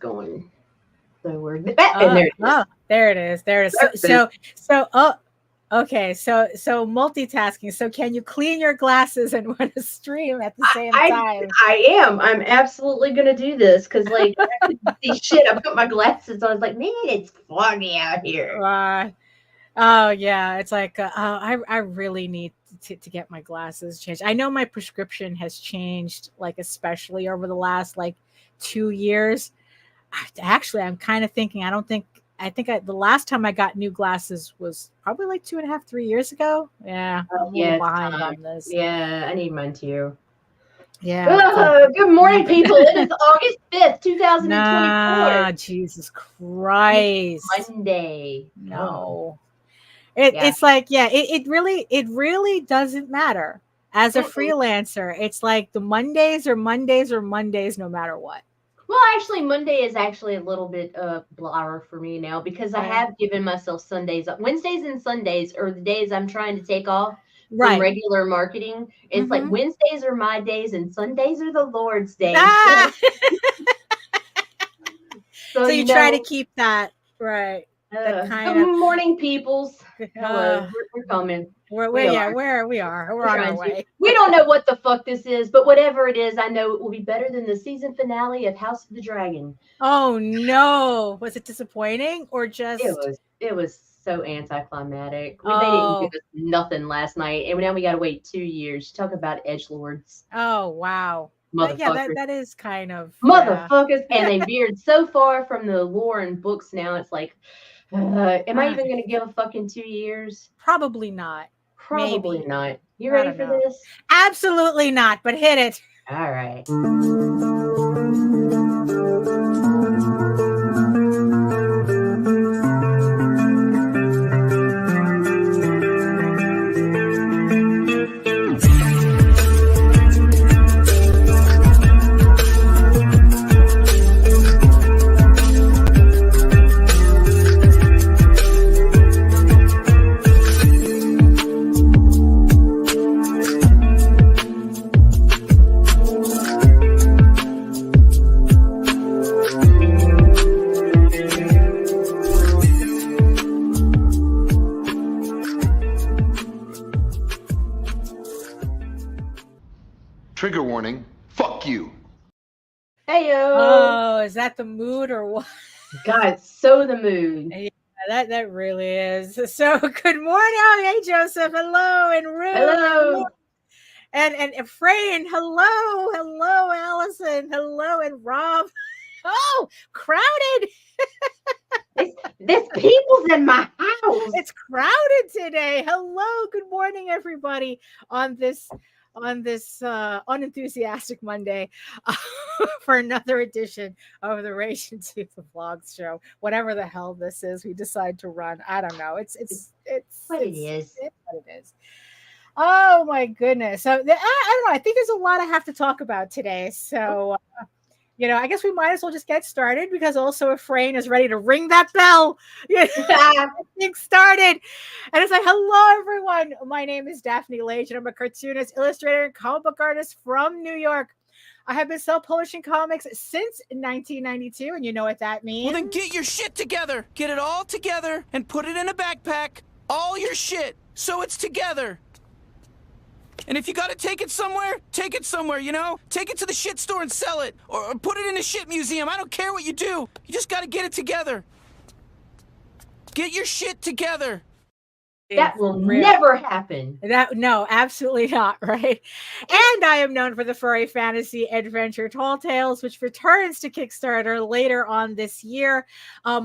going. So we're and there it is. Oh, there it is. There it is. Okay. So multitasking. So can you clean your glasses and run a stream at the same time? I am. I'm absolutely gonna do this because like I couldn't see shit. I put my glasses on. I was like, man, it's foggy out here. Oh yeah, it's like I really need to get my glasses changed. I know my prescription has changed, like especially over the last like 2 years. Actually, I'm kind of thinking. The last time I got new glasses was probably like 2.5, 3 years ago. Yeah, I'm a little behind on this. Yeah, I need mine too. Yeah. Good morning, people. It is August 5th, 2024. Nah, Jesus Christ. It's Monday. No. It's like, it really doesn't matter. As a freelancer, it's like the Mondays are Mondays no matter what. Well, actually, Monday is actually a little bit blur for me now because I have given myself Sundays. Wednesdays and Sundays are the days I'm trying to take off from regular marketing. It's like Wednesdays are my days and Sundays are the Lord's days. So you try to keep that, right. Good morning, peoples. Hello, we're coming. We are. We're on our way. We don't know what the fuck this is, but whatever it is, I know it will be better than the season finale of House of the Dragon. Oh no! Was it disappointing or just? It was so anticlimactic. They didn't give us nothing last night, and now we got to wait 2 years. Talk about edgelords. Oh wow! Yeah, that is kind of motherfuckers, and they veered so far from the lore and books. Now it's like, am I even going to give a fucking 2 years? Probably not. Probably not. You ready for this? Absolutely not, but hit it. All right. Trigger warning. Fuck you. Heyo. Oh, is that the mood or what? God, so the mood. Yeah, that really is. So good morning. Oh, hey, Joseph. Hello. And Ruth. Hello. And Efrain. Hello. Hello, Allison. Hello. And Rob. Oh, crowded. This people's in my house. It's crowded today. Hello. Good morning, everybody, on this unenthusiastic Monday for another edition of the Rachel to the Vlogs show. Whatever the hell this is, we decide to run. I don't know. It's what it is. It's what it is. Oh my goodness. So I don't know. I think there's a lot I have to talk about today. So. I guess we might as well just get started because also Efrain is ready to ring that bell. Getting started. And it's like, hello, everyone. My name is Daphne Lage, and I'm a cartoonist, illustrator, and comic book artist from New York. I have been self-publishing comics since 1992, and you know what that means. Well, then get your shit together. Get it all together and put it in a backpack. All your shit, so it's together. And if you gotta take it somewhere, take it somewhere, Take it to the shit store and sell it. Or put it in a shit museum. I don't care what you do. You just gotta get it together. Get your shit together. That will never happen. No, absolutely not, right? And I am known for the furry fantasy adventure Tall Tales, which returns to Kickstarter later on this year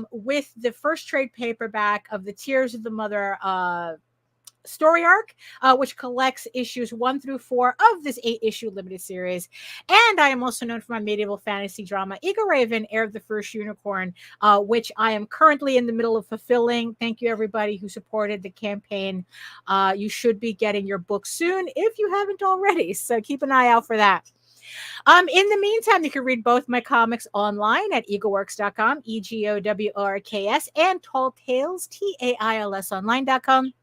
with the first trade paperback of the Tears of the Mother story arc, which collects issues 1 through 4 of this 8-issue limited series. And I am also known for my medieval fantasy drama Eagle Raven, Heir of the First Unicorn, which I am currently in the middle of fulfilling. Thank you, everybody who supported the campaign. You should be getting your book soon if you haven't already. So keep an eye out for that. In the meantime, you can read both my comics online at eagleworks.com, EGOWORKS, and Tall Tales, TAILS online.com.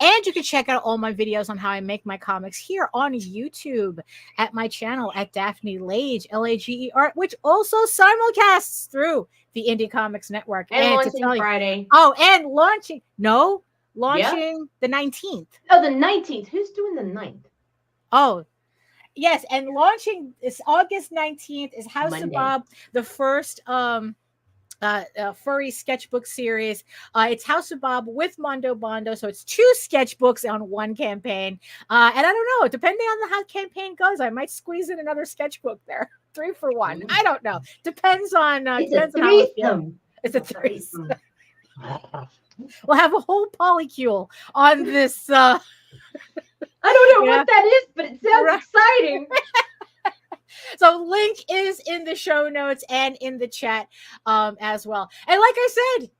And you can check out all my videos on how I make my comics here on YouTube at my channel at Daphne Lage, Lager, which also simulcasts through the Indie Comics Network. And launching Friday. And launching the 19th. Oh, the 19th. Who's doing the 9th? Oh, yes. And launching is August 19th is House Monday. of Bob, the first furry sketchbook series. It's House of Bob with Mondo Bondo. So it's 2 sketchbooks on one campaign. And I don't know, depending on how the campaign goes, I might squeeze in another sketchbook there. 3 for 1. I don't know. Depends on It's depends a on how it threesome. feels. It's a threesome. We'll have a whole polycule on this. I don't know Yeah. what that is, but it sounds Right. exciting. So link is in the show notes and in the chat as well. And like I said,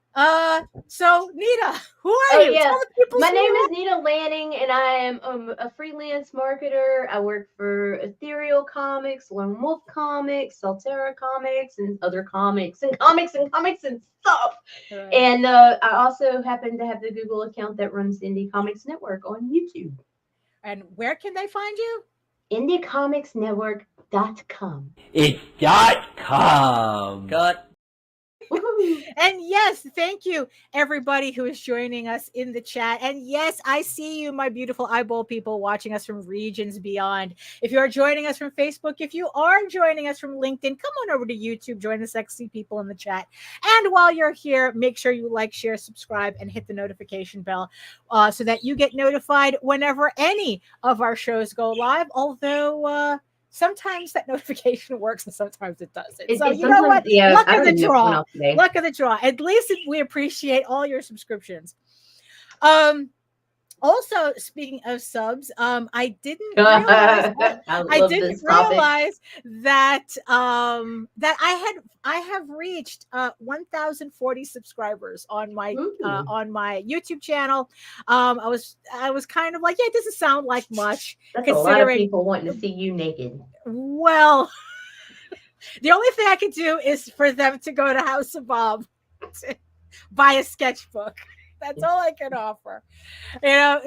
so Nita, who are you? Yeah. Tell the people My who name you is Nita Lanning, and I am a freelance marketer. I work for Ethereal Comics, Lone Wolf Comics, Saltera Comics, and other comics and stuff. are. And I also happen to have the Google account that runs Indie Comics Network on YouTube. And where can they find you? IndieComicsNetwork.com. It's .com. Got Woohoo. And yes, thank you everybody who is joining us in the chat. And yes, I see you, my beautiful eyeball people watching us from regions beyond. If you are joining us from Facebook, if you are joining us from LinkedIn, come on over to YouTube, join the sexy people in the chat. And while you're here, make sure you like, share, subscribe, and hit the notification bell so that you get notified whenever any of our shows go live. Although sometimes that notification works and sometimes it doesn't. So you know what? Yeah, Luck I of the don't know draw. what else today. Luck of the draw. At least we appreciate all your subscriptions. Also, speaking of subs, I didn't realize that that I have reached 1,040 subscribers on my YouTube channel. I was kind of like, yeah, it doesn't sound like much. That's a lot of people wanting to see you naked. Well, the only thing I can do is for them to go to House of Bob to buy a sketchbook. That's all I can offer.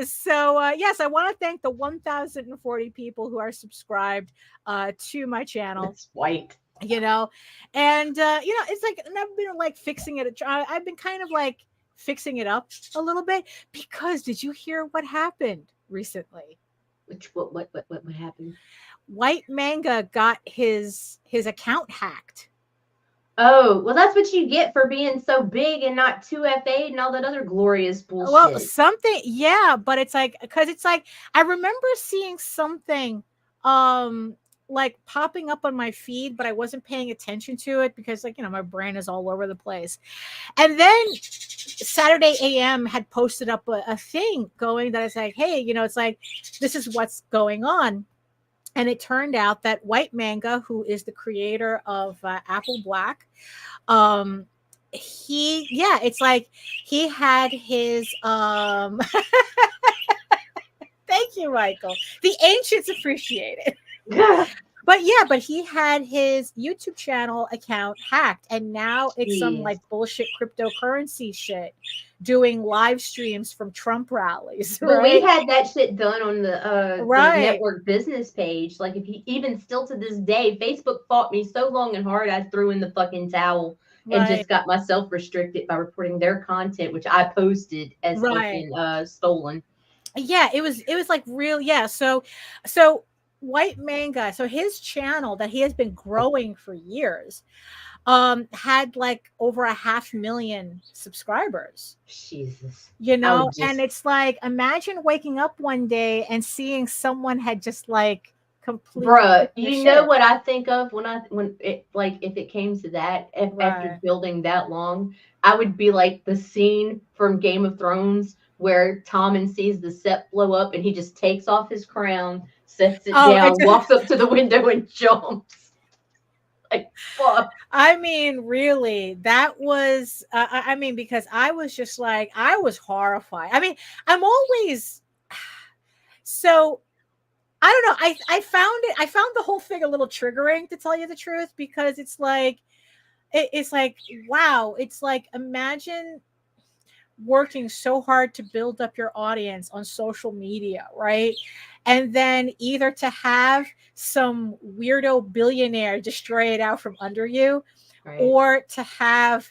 So yes, I want to thank the 1,040 people who are subscribed to my channel. It's white. And it's like I've been like fixing it. I've been kind of like fixing it up a little bit because did you hear what happened recently? What happened? White Manga got his account hacked. Oh, well, that's what you get for being so big and not 2FA and all that other glorious bullshit. Well, something, yeah, but it's like, because it's like, I remember seeing something like popping up on my feed, but I wasn't paying attention to it because, like, my brain is all over the place. And then Saturday AM had posted up a thing going that is like, hey, it's like, this is what's going on. And it turned out that White Manga, who is the creator of Apple Black, it's like he had his thank you, Michael. The ancients appreciate it. But he had his YouTube channel account hacked, and now it's some like bullshit cryptocurrency shit, doing live streams from Trump rallies. Well, right? we had that shit done on the network business page. Like, if you even still to this day, Facebook fought me so long and hard, I threw in the fucking towel and just got myself restricted by reporting their content, which I posted as fucking stolen. Yeah, it was like real. Yeah, so White Manga, so his channel that he has been growing for years, had like over 500,000 subscribers. Jesus. And it's like, imagine waking up one day and seeing someone had just like completely. Bruh, you know what I think of when it, like, if it came to that, after building that long, I would be like the scene from Game of Thrones where Tommen sees the set blow up and he just takes off his crown, sets it down, walks up to the window and jumps. Like, fuck. I mean, really, that was, because I was just like, I was horrified. I mean, I'm always, so I don't know. I found the whole thing a little triggering, to tell you the truth, because it's like, wow. It's like, imagine working so hard to build up your audience on social media, right? And then either to have some weirdo billionaire destroy it out from under you, Right. or to have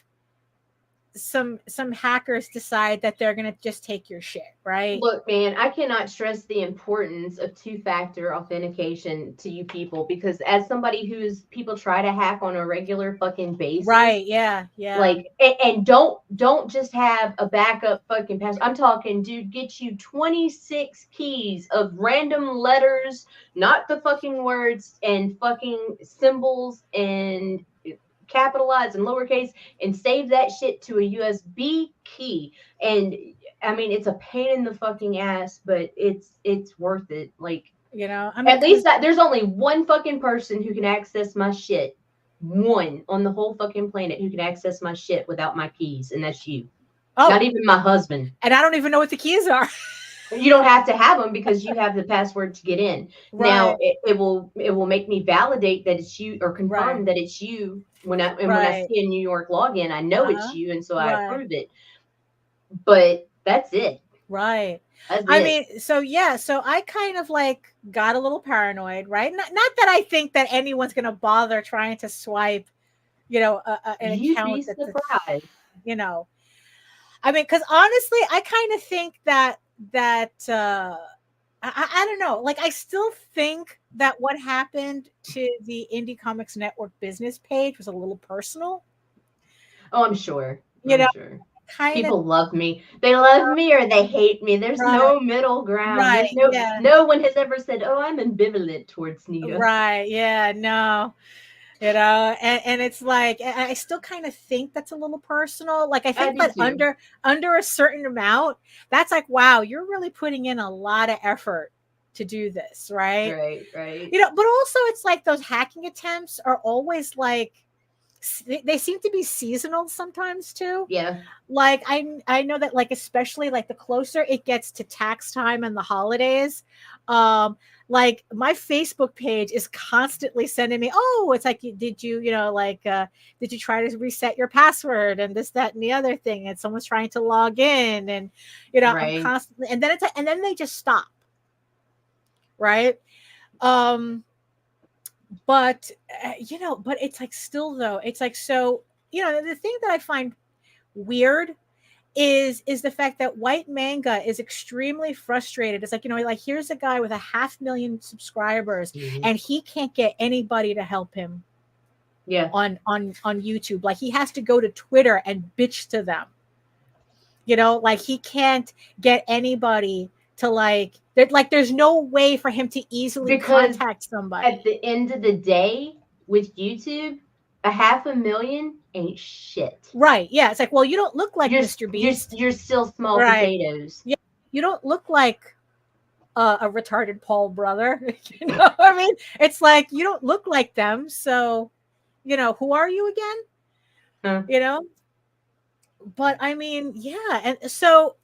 some hackers decide that they're going to just take your shit, right? Look, man, I cannot stress the importance of two-factor authentication to you people, because as somebody who's people try to hack on a regular fucking basis, Right? Yeah, yeah. like, and don't just have a backup fucking password. I'm talking, dude, get you 26 keys of random letters, not the fucking words, and fucking symbols and capitalized and lowercase, and save that shit to a USB key. And I mean, it's a pain in the fucking ass, but it's worth it. Like, you know, I mean, at least there's only one fucking person who can access my shit. One on the whole fucking planet who can access my shit without my keys, and that's you. Oh, not even my husband. And I don't even know what the keys are. You don't have to have them because you have the password to get in. Right. Now it will make me validate that it's you, or confirm that it's you when I when I see a New York login. I know it's you, and so I approve it. But that's it. Right. That's I it. mean, so yeah, so I kind of like got a little paranoid, right? Not that I think that anyone's gonna bother trying to swipe, you know, an You'd account. be surprised. You know, I mean, because honestly, I kind of think that I don't know. Like, I still think that what happened to the Indie Comics Network business page was a little personal. Oh, I'm sure. Sure. People love me. They love me or they hate me. There's no middle ground. Right. There's no one has ever said, "Oh, I'm ambivalent towards Nita." Right. Yeah. No. You know, and it's like, I still kind of think that's a little personal. Like, I think that under a certain amount, that's like, wow, you're really putting in a lot of effort to do this, right? Right. You know, but also it's like those hacking attempts are always like, they seem to be seasonal sometimes too. Yeah. Like, I know that, like, especially like the closer it gets to tax time and the holidays, like my Facebook page is constantly sending me, oh, it's like, did you try to reset your password and this, that, and the other thing, and someone's trying to log in, and I'm constantly, and then they just stop. Right. But but it's like, still though, it's like, so, the thing that I find weird is the fact that White Manga is extremely frustrated. It's like, like, here's a guy with 500,000 subscribers, and he can't get anybody to help him. Yeah. On YouTube. Like, he has to go to Twitter and bitch to them. Like, he can't get anybody to there's no way for him to easily contact somebody. At the end of the day, with YouTube, 500,000 ain't shit. Right. Yeah. It's like, well, you don't look like Mr. Beast. You're still small potatoes. Yeah. You don't look like a retarded Paul brother. You know what I mean? It's like, you don't look like them. So, who are you again? Huh. But I mean, yeah. And so,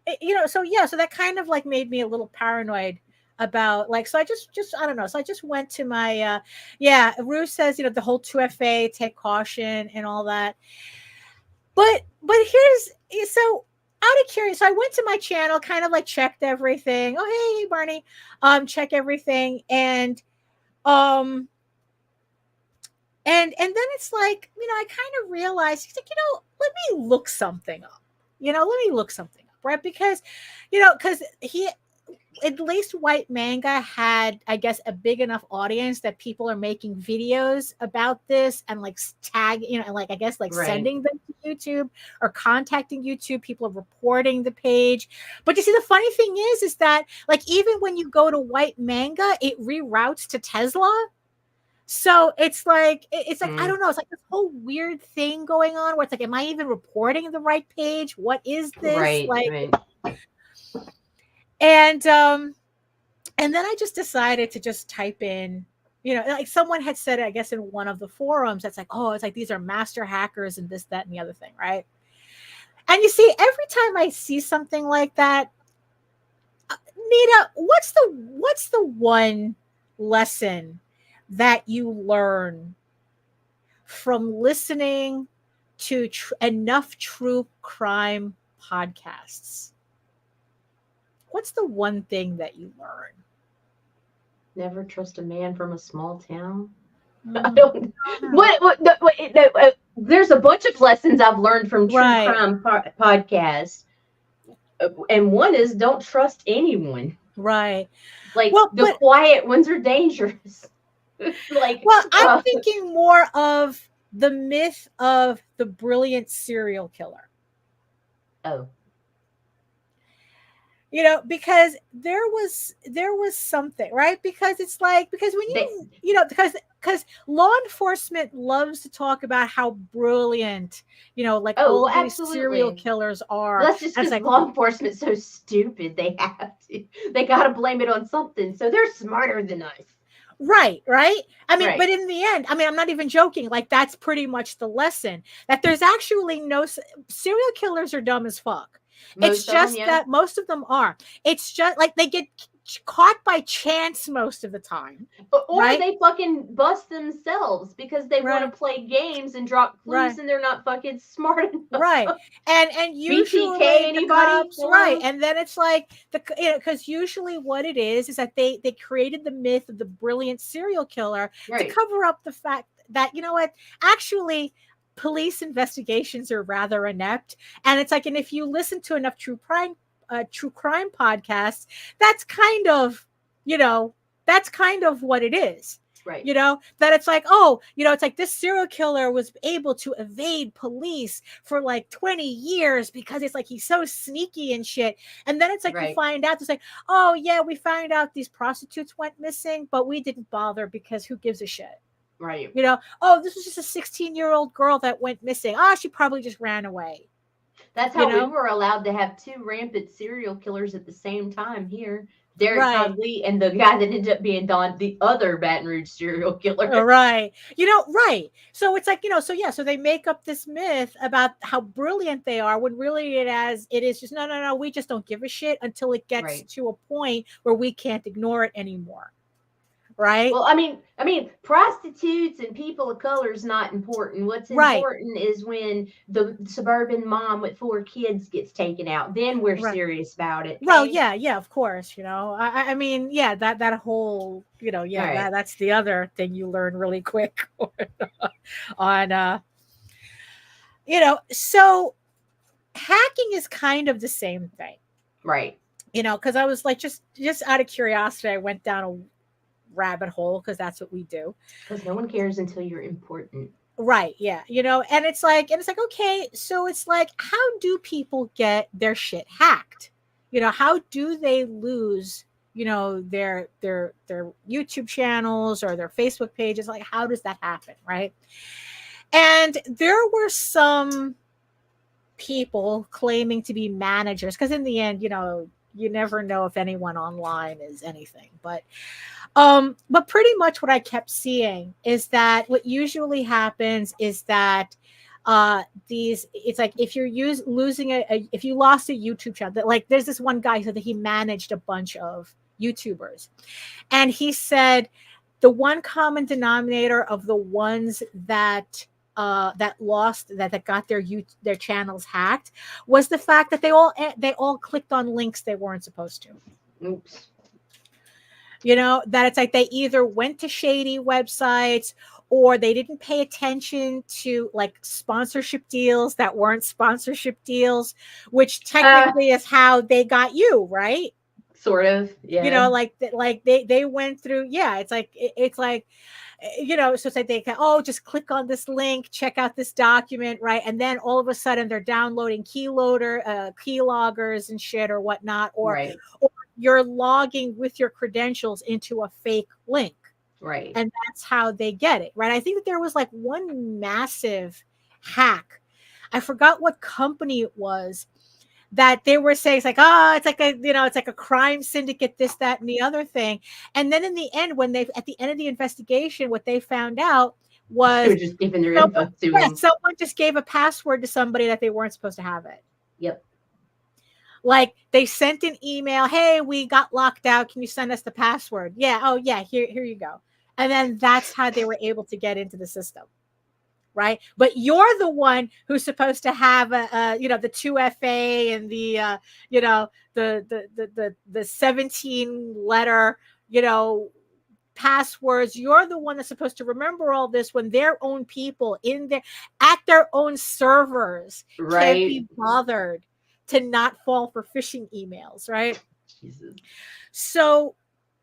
so that kind of like made me a little paranoid about, like, so I just I don't know. So I just went to my Rue says, the whole 2FA, take caution and all that. But here's, so out of curiosity, so I went to my channel, kind of like checked everything. Oh, hey Barney, check everything, and then it's like, I kind of realized, he's like, let me look something up. Right? Because, because at least White Manga had, I guess, a big enough audience that people are making videos about this and like tag, and like, I guess, like sending them to YouTube or contacting YouTube. People are reporting the page. But you see, the funny thing is that, like, even when you go to White Manga, it reroutes to Tesla. So it's like, I don't know. It's like this whole weird thing going on where it's like, am I even reporting the right page? What is this? Right. And then I just decided to just type in, like someone had said, I guess, in one of the forums, that's like, oh, it's like, these are master hackers and this, that, and the other thing. Right. And you see, every time I see something like that, Nita, what's the one lesson that you learn from listening to enough true crime podcasts, what's the one thing that you learn? Never trust a man from a small town. I Mm, don't. There's a bunch of lessons I've learned from true Right. crime podcasts, and one is don't trust anyone. Right. Like Well, the quiet ones are dangerous. Like, well, I'm thinking more of the myth of the brilliant serial killer. oh, You know, because there was something, right? Because it's like, because when you know, because law enforcement loves to talk about how brilliant, you know, like all these serial killers are. Well, that's just because like, law enforcement's so stupid. They got to blame it on something. So they're smarter than us. Right. I mean, Right. but in the end, I mean, I'm not even joking. Like, that's pretty much the lesson, that there's actually no serial killers are dumb as fuck. It's just that most of them are. It's just like they get caught by chance most of the time. Or right? they fucking bust themselves because they want to play games and drop clues and they're not fucking smart enough. Right. And usually the cops, right. And then it's like because usually what it is that they created the myth of the brilliant serial killer to cover up the fact that, you know what, actually police investigations are rather inept. And it's like, and if you listen to enough true crime podcasts, that's kind of, you know, that's kind of what it is. Right. You know, that it's like, oh, you know, it's like this serial killer was able to evade police for like 20 years because it's like he's so sneaky and shit. And then it's like you find out, it's like, oh yeah, we found out these prostitutes went missing, but we didn't bother because who gives a shit? Right. You know, oh, this was just a 16-year-old girl that went missing. Oh, she probably just ran away. That's how we were allowed to have two rampant serial killers at the same time here. Derek Todd Lee and the guy that ended up being Don, the other Baton Rouge serial killer. Right. You know, right. So it's like, you know, so yeah, so they make up this myth about how brilliant they are when really it is just, no, we just don't give a shit until it gets to a point where we can't ignore it anymore. Right. Well, I mean, prostitutes and people of color is not important. What's important is when the suburban mom with 4 kids gets taken out. Then we're serious about it. Well, yeah, of course. You know, I mean, yeah, that whole, you know, that's the other thing you learn really quick on, you know, so hacking is kind of the same thing, right? You know, because I was like, just out of curiosity, I went down a rabbit hole because that's what we do, because no one cares until you're important, right? Yeah, you know, and it's like okay, so it's like, how do people get their shit hacked? You know, how do they lose, you know, their YouTube channels or their Facebook pages? Like, how does that happen, right? And there were some people claiming to be managers, because in the end, you know, you never know if anyone online is anything, but pretty much what I kept seeing is that what usually happens is that it's like if you're if you lost a YouTube channel, that like there's this one guy who said that he managed a bunch of YouTubers, and he said the one common denominator of the ones that got their channels hacked was the fact that they all clicked on links they weren't supposed to. Oops. You know, that it's like they either went to shady websites or they didn't pay attention to like sponsorship deals that weren't sponsorship deals, which technically is how they got you, right? Sort of, yeah. You know, like they went through, yeah. It's like you know, so it's like they can, just click on this link, check out this document, right? And then all of a sudden they're downloading keyloggers and shit or whatnot, or you're logging with your credentials into a fake link. Right. And that's how they get it, right? I think that there was like one massive hack. I forgot what company it was that they were saying, it's like, it's like it's like a crime syndicate, this, that, and the other thing. And then in the end, at the end of the investigation, what they found out was they were just giving their info to them. Someone just gave a password to somebody that they weren't supposed to have it. Yep. Like they sent an email, hey, we got locked out. Can you send us the password? Yeah. Oh yeah. Here you go. And then that's how they were able to get into the system. right? But you're the one who's supposed to have a you know, the 2FA and the you know, the 17 letter, you know, passwords. You're the one that's supposed to remember all this when their own people in their at their own servers can't be bothered to not fall for phishing emails, right? Jesus. So,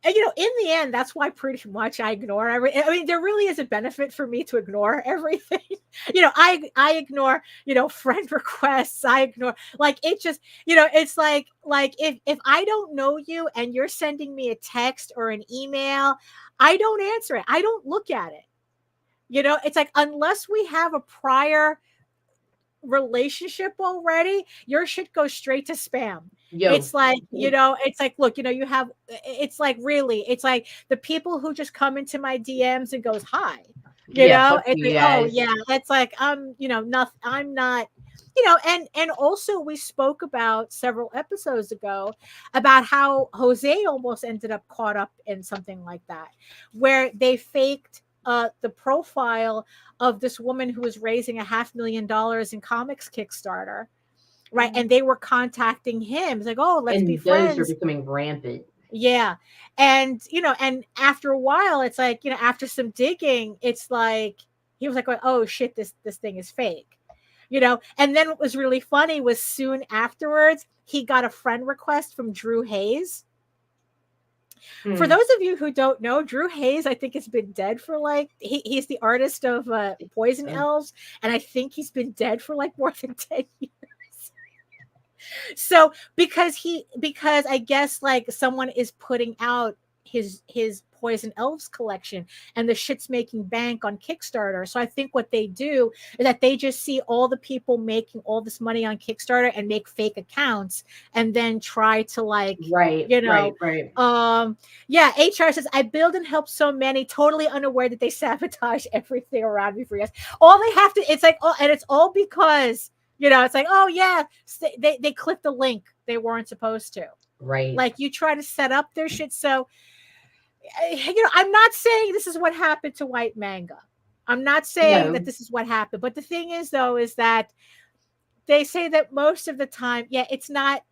and, you know, in the end, that's why pretty much I ignore everything. I mean, there really is a benefit for me to ignore everything. You know, I ignore, you know, friend requests. I ignore, like, it just, you know, it's like if I don't know you and you're sending me a text or an email, I don't answer it. I don't look at it. You know, it's like, unless we have a prior relationship already, your shit goes straight to spam. It's like, you know, it's like, look, you know, you have, it's like, really, it's like the people who just come into my DMs and goes, hi, you know, it's like, oh yeah, it's like, you know, nothing, I'm not, you know, and also we spoke about several episodes ago about how Jose almost ended up caught up in something like that, where they faked the profile of this woman who was raising $500,000 in comics Kickstarter, right? And they were contacting him. It's like, oh, let's be friends. Those are becoming rampant. Yeah. And, you know, and after a while, it's like, you know, after some digging, it's like, he was like, oh shit, this thing is fake, you know? And then what was really funny was soon afterwards, he got a friend request from Drew Hayes. For those of you who don't know, Drew Hayes, I think, has been dead for like, he's the artist of Poison Elves, and I think he's been dead for like more than 10 years. So because I guess like someone is putting out his Poison Elves collection and the shit's making bank on Kickstarter. So I think what they do is that they just see all the people making all this money on Kickstarter and make fake accounts and then try to like, you know, yeah, HR says, I build and help so many, totally unaware that they sabotage everything around me for years. All they have to, it's like, oh, and it's all because, you know, it's like, oh yeah, they clicked the link they weren't supposed to. Right. Like you try to set up their shit. So, you know, I'm not saying this is what happened to White Manga. I'm not saying that this is what happened. But the thing is, though, is that they say that most of the time, yeah, it's not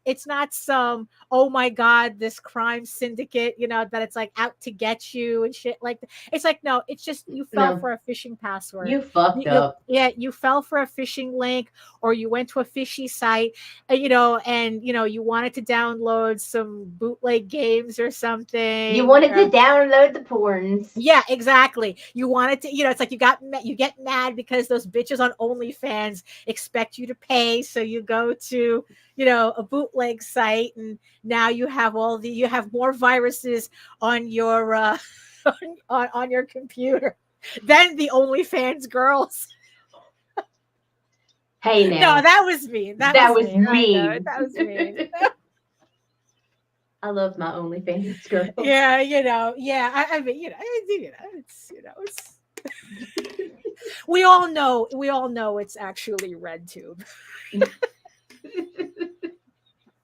some, oh my God, this crime syndicate, you know, that it's like out to get you and shit like that. It's like, no, it's just you fell for a phishing password. You fucked up. Yeah, you fell for a phishing link or you went to a fishy site, you know, and, you know, you wanted to download some bootleg games or something. You wanted to download the porns. Yeah, exactly. You wanted to, you know, it's like you get mad because those bitches on OnlyFans expect you to pay. So you go to, you know, a bootleg site, and now you have more viruses on your on your computer than the OnlyFans girls. Hey, now. No, that was me. That was me. That was me. I love my OnlyFans girl. Yeah, you know, yeah. I mean, you know, it's, you know, it's. We all know it's actually RedTube.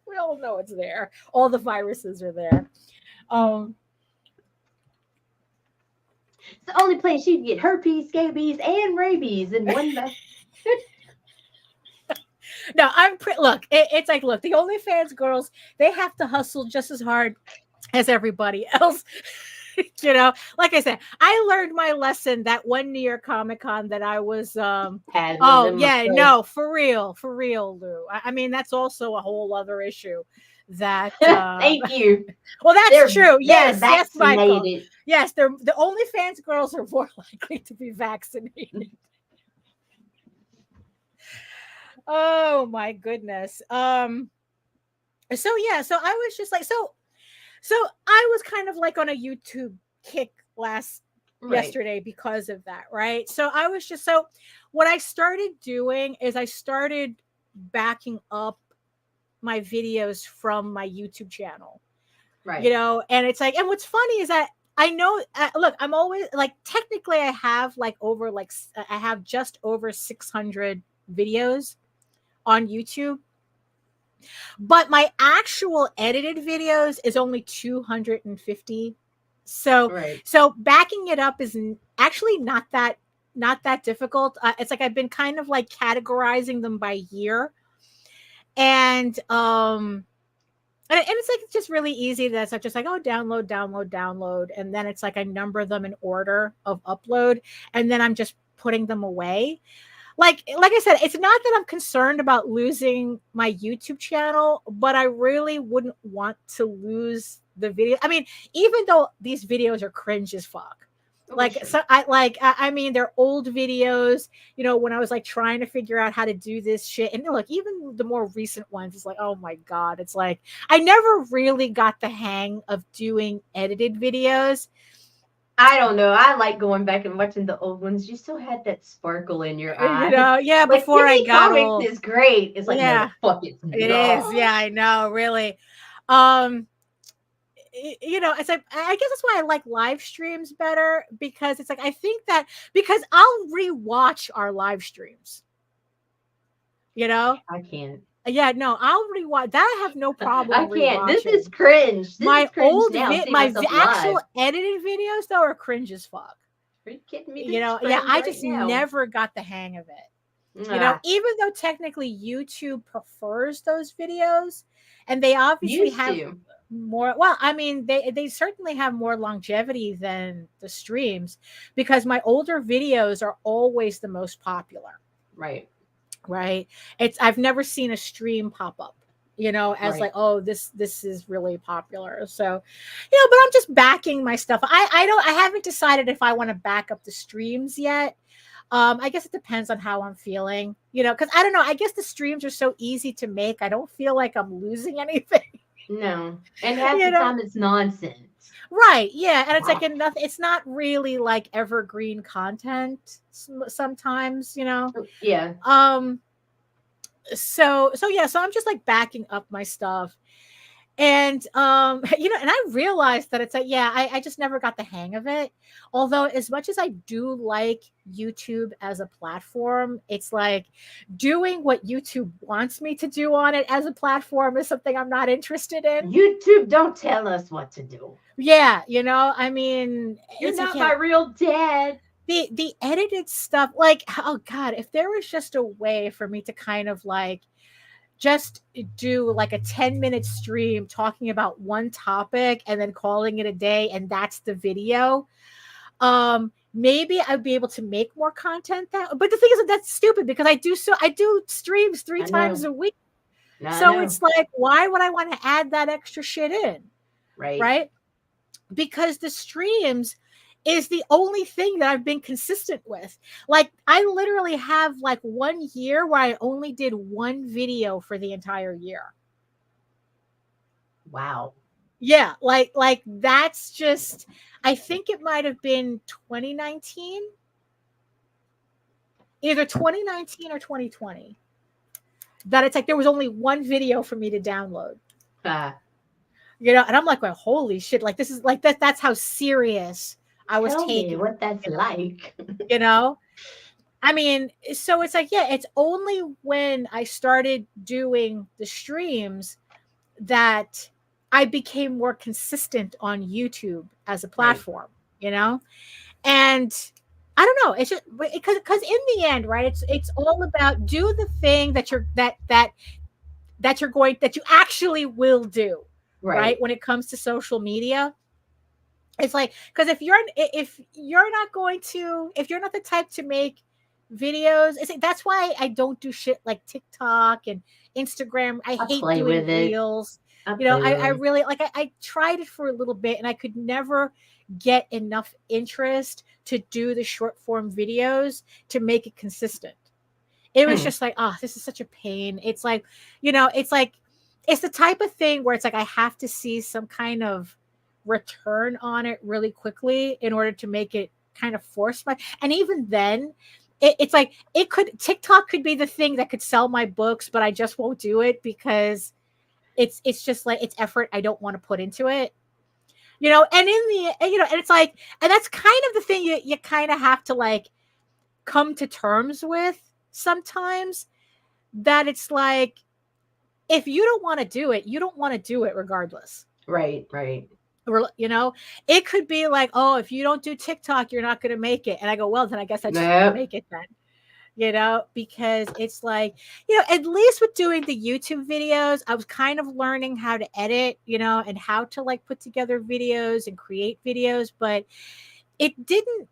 We all know it's there. All the viruses are there. It's the only place you can get herpes, scabies, and rabies in one bag. No, it's like, look, the OnlyFans girls, they have to hustle just as hard as everybody else. You know, like I said, I learned my lesson that one New York Comic Con that I was no, for real, Lou. I mean, that's also a whole other issue. That thank you. Well, that's true. Yes, vaccinated. Michael. Yes, the OnlyFans girls are more likely to be vaccinated. Oh my goodness. So yeah, so I was just like, so I was kind of like on a YouTube kick yesterday because of that, right? So I was just, so what I started doing is I started backing up my videos from my YouTube channel, right? You know, and it's like, and what's funny is that I know, look, I'm always like, technically I have like I have just over 600 videos on YouTube. But my actual edited videos is only 250. So backing it up is actually not that not that difficult. It's like I've been kind of like categorizing them by year, and it's like it's just really easy. That's like just like, oh, download, and then it's like I number them in order of upload, and then I'm just putting them away. Like I said, it's not that I'm concerned about losing my YouTube channel, but I really wouldn't want to lose the video. I mean, even though these videos are cringe as fuck. Like, sure. so I mean, they're old videos, you know, when I was like trying to figure out how to do this shit. And look, even the more recent ones, it's like, oh my God, it's like, I never really got the hang of doing edited videos. I don't know. I like going back and watching the old ones. You still had that sparkle in your eye. You know, yeah, like, before I Disney got Comics old. is great. It's like, Yeah, no, fuck it. it is. Yeah, I know, really. You know, it's like, I guess that's why I like live streams better, because it's like, I think that because I'll rewatch our live streams, you know. I can't. Yeah, no, I'll rewatch that. I have no problem. I can't. Rewatching. This is cringe. This My is cringe old now. actual edited videos though are cringe as fuck. Are you kidding me? You know, yeah, I just never got the hang of it. You know, even though technically YouTube prefers those videos, and they obviously have more, well, I mean, they certainly have more longevity than the streams, because my older videos are always the most popular. Right. I've never seen a stream pop up, you know, as like, oh, this is really popular. So, you know, but I'm just backing my stuff. I haven't decided if I want to back up the streams yet. I guess it depends on how I'm feeling, you know, because I don't know. I guess the streams are so easy to make. I don't feel like I'm losing anything. No. And half the time it's nonsense. Right. Yeah. And it's like it's not really like evergreen content sometimes, you know? Yeah. So I'm just like backing up my stuff. And you know, and I realized that it's like, yeah, I just never got the hang of it. Although as much as I do like YouTube as a platform, it's like doing what YouTube wants me to do on it as a platform is something I'm not interested in. YouTube don't tell us what to do. Yeah, you know, I mean, you're not my real dad. The edited stuff, like, oh God, if there was just a way for me to kind of like just do like a 10-minute stream talking about one topic and then calling it a day, and that's the video. Maybe I'd be able to make more content but the thing is that that's stupid, because I do streams 3 times a week. So it's like, why would I want to add that extra shit in? Right? Because the streams is the only thing that I've been consistent with. Like, I literally have like 1 year where I only did 1 video for the entire year. Wow. Yeah, like that's just, I think it might have been 2019. Either 2019 or 2020. That it's like there was only 1 video for me to download. You know, and I'm like, well, holy shit, like this is like that's how serious I was taking what that's like. You know, I mean, so it's like, yeah, it's only when I started doing the streams that I became more consistent on YouTube as a platform, you know, and I don't know, it's just because in the end, right, it's all about do the thing that you're that you actually will do, right? When it comes to social media. It's like, because if you're not the type to make videos, it's like, that's why I don't do shit like TikTok and Instagram. I hate doing reels. You know, I really like, I tried it for a little bit and I could never get enough interest to do the short form videos to make it consistent. It was just like, oh, this is such a pain. It's like, you know, it's like, it's the type of thing where it's like I have to see some kind of return on it really quickly in order to make it kind of force and even then it's like TikTok could be the thing that could sell my books, but I just won't do it because it's just like it's effort I don't want to put into it, you know. And and it's like, and that's kind of the thing you kind of have to like come to terms with sometimes, that it's like, if you don't want to do it, you don't want to do it regardless. Right. You know, it could be like, oh, if you don't do TikTok, you're not going to make it. And I go, well, then I guess I just Yep. make it then. You know, because it's like, you know, at least with doing the YouTube videos, I was kind of learning how to edit, you know, and how to like put together videos and create videos. But it didn't,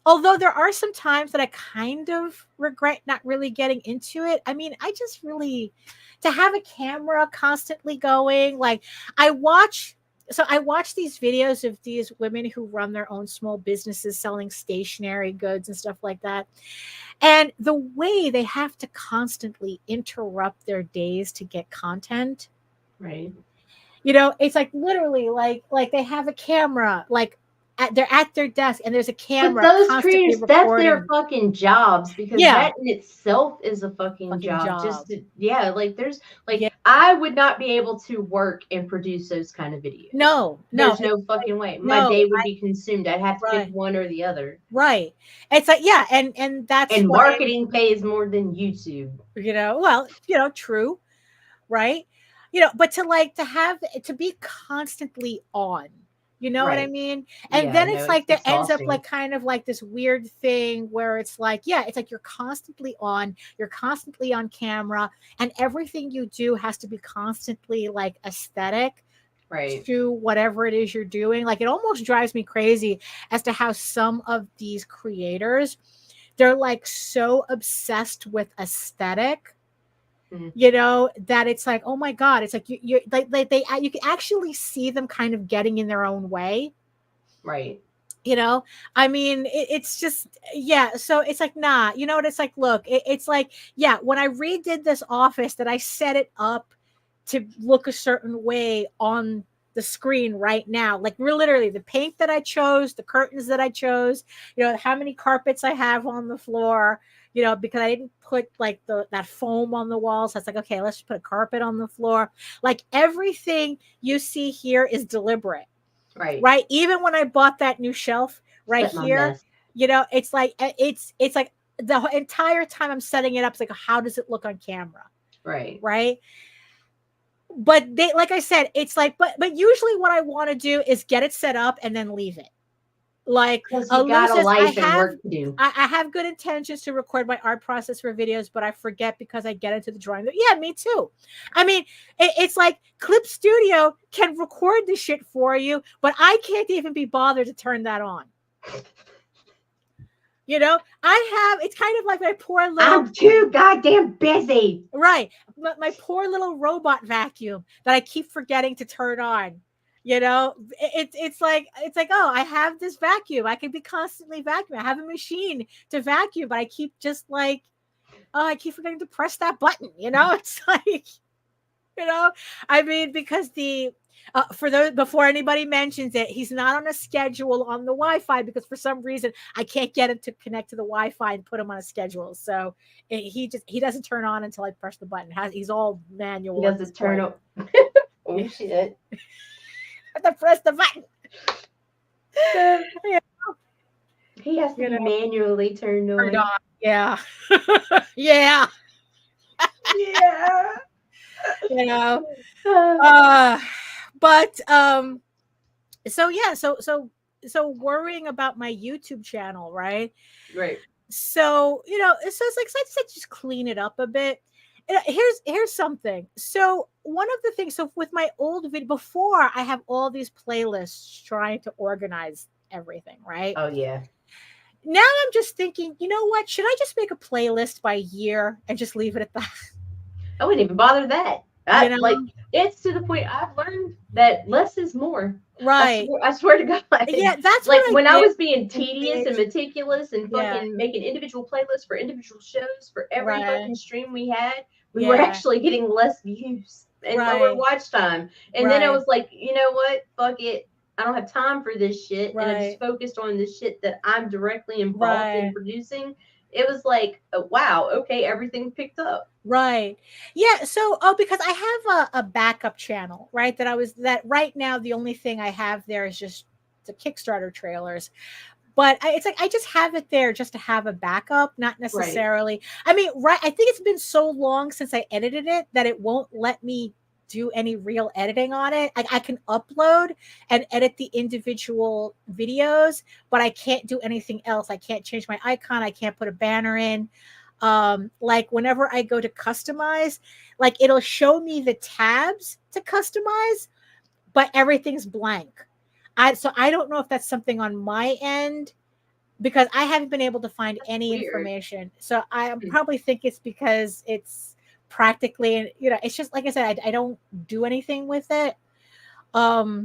although there are some times that I kind of regret not really getting into it. I mean, I just really, to have a camera constantly going, like I watch these videos of these women who run their own small businesses selling stationery goods and stuff like that. And the way they have to constantly interrupt their days to get content. Right. You know, it's like literally like they have a camera, like they're at their desk and there's a camera. But those constantly creators, that's recording. their fucking jobs, because Yeah. that in itself is a fucking job. Just to, like there's like, Yeah. I would not be able to work and produce those kind of videos. No, There's no fucking way. My no, day would be consumed. I'd have to Right. pick one or the other. Right. It's like, yeah, and that's And why, marketing pays more than YouTube. you know, well, you know, true, right? You know, but to have to be constantly on, you know what I Right. mean? And Yeah, then no, it's like it's there ends up exhausting. like kind of like this weird thing where it's like, yeah, it's like you're constantly on camera, and everything you do has to be constantly like aesthetic Right. to whatever it is you're doing. Like it almost drives me crazy as to how some of these creators, they're like so obsessed with aesthetic, you know, that it's like, oh my God, it's like you can actually see them kind of getting in their own way. Right. You know, I mean, it's just, yeah. So it's like, nah, you know what? It's like, look, it's like, yeah, when I redid this office, that I set it up to look a certain way on the screen right now. Like we're literally the paint that I chose, the curtains that I chose, you know, how many carpets I have on the floor, you know, because I didn't put like that foam on the walls. So it's like, okay, let's just put a carpet on the floor. Like everything you see here is deliberate. Right. Right. Even when I bought that new shelf right here, you know, it's like the entire time I'm setting it up, it's like, how does it look on camera? Right. Right. But they, like I said, it's like, but usually what I want to do is get it set up and then leave it. Like you got a life and work to do. I have good intentions to record my art process for videos, but I forget because I get into the drawing. Yeah, me too. I mean, it's like Clip Studio can record the shit for you, but I can't even be bothered to turn that on. You know, it's kind of like my poor little. I'm too goddamn busy. Right. My poor little robot vacuum that I keep forgetting to turn on. You know, it's like, oh, I have this vacuum. I can be constantly vacuuming. I have a machine to vacuum, but I keep just like, oh, I keep forgetting to press that button. You know, it's like, you know, I mean, because for those, before anybody mentions it, he's not on a schedule on the Wi-Fi because for some reason I can't get him to connect to the Wi-Fi and put him on a schedule. So he doesn't turn on until I press the button. He's all manual. He doesn't turn on. Oh shit. I have to press the button. Yeah. He has to be manually turned on. Yeah. Yeah. Yeah. You know. But so yeah, so worrying about my YouTube channel, right? Right. So, you know, so it's like, so I said, just clean it up a bit. Here's something. So one of the things, so with my old video before, I have all these playlists trying to organize everything, right? Oh yeah. Now I'm just thinking, you know what? Should I just make a playlist by year and just leave it at that? I wouldn't even bother that. You know? Like, it's to the point I've learned that less is more. Right. I swear to God. Yeah, that's like what when I I did. was being tedious and meticulous and fucking making individual playlists for individual shows for every fucking stream we had, we were actually getting less views and lower watch time. And then I was like, you know what? Fuck it. I don't have time for this shit. And I just focused on the shit that I'm directly involved in producing. It was like, oh, wow, okay, everything picked up. Right. Yeah. So, because I have a backup channel, right? That right now, the only thing I have there is just the Kickstarter trailers. But it's like, I just have it there just to have a backup, not necessarily. I mean, I think it's been so long since I edited it that it won't let me do any real editing on it. I can upload and edit the individual videos, but I can't do anything else. I can't change my icon. I can't put a banner in. Like whenever I go to customize, like it'll show me the tabs to customize, but everything's blank. So I don't know if that's something on my end, because I haven't been able to find any information. So I probably think it's because it's practically, it's just like I said, I don't do anything with it. But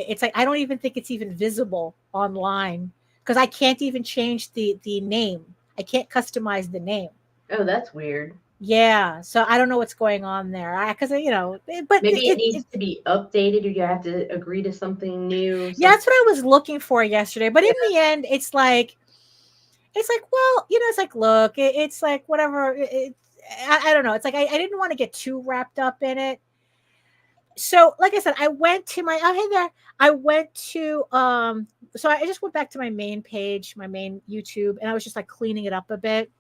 it's like I don't even think it's even visible online, because I can't even change the name. I can't customize the name. Oh, that's weird. Yeah, so I don't know what's going on there. Because but maybe it needs to be updated, or you have to agree to something new. Yeah, that's what I was looking for yesterday. But in the end, it's like, well, it's like, look, it's like whatever. I don't know. It's like I didn't want to get too wrapped up in it. So, like I said, I went to my hey there. I went to so I just went back to my main page, my main YouTube, and I was just like cleaning it up a bit.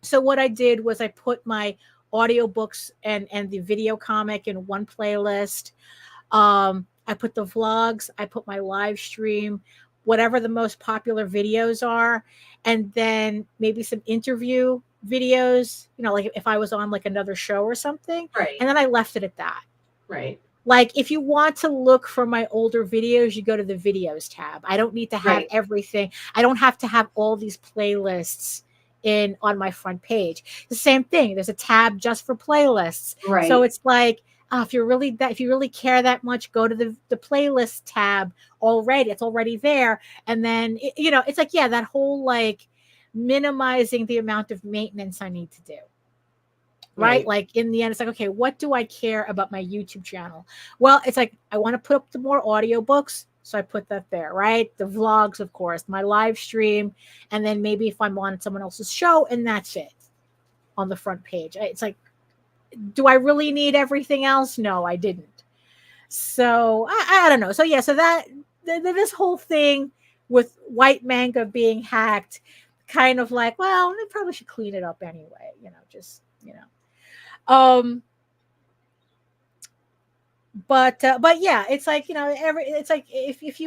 So what I did was I put my audiobooks and the video comic in one playlist. I put the vlogs, I put my live stream, whatever the most popular videos are, and then maybe some interview videos, like if I was on like another show or something. Right. And then I left it at that. Right. Like if you want to look for my older videos, you go to the videos tab. I don't need to have everything. I don't have to have all these playlists on my front page. The same thing. There's a tab just for playlists. Right. So it's like, if you really care that much, go to the playlist tab already. It's already there. And then it's like, that whole like minimizing the amount of maintenance I need to do. Right? Like in the end, it's like, okay, what do I care about my YouTube channel? Well, it's like, I want to put up the more audiobooks. So I put that there, right? The vlogs, of course, my live stream, and then maybe if I'm on someone else's show, and that's it on the front page. It's like, do I really need everything else? No, I didn't. So I don't know. So yeah, so that this whole thing with White Manga being hacked, kind of like, well, they probably should clean it up anyway. But yeah, it's like, it's like if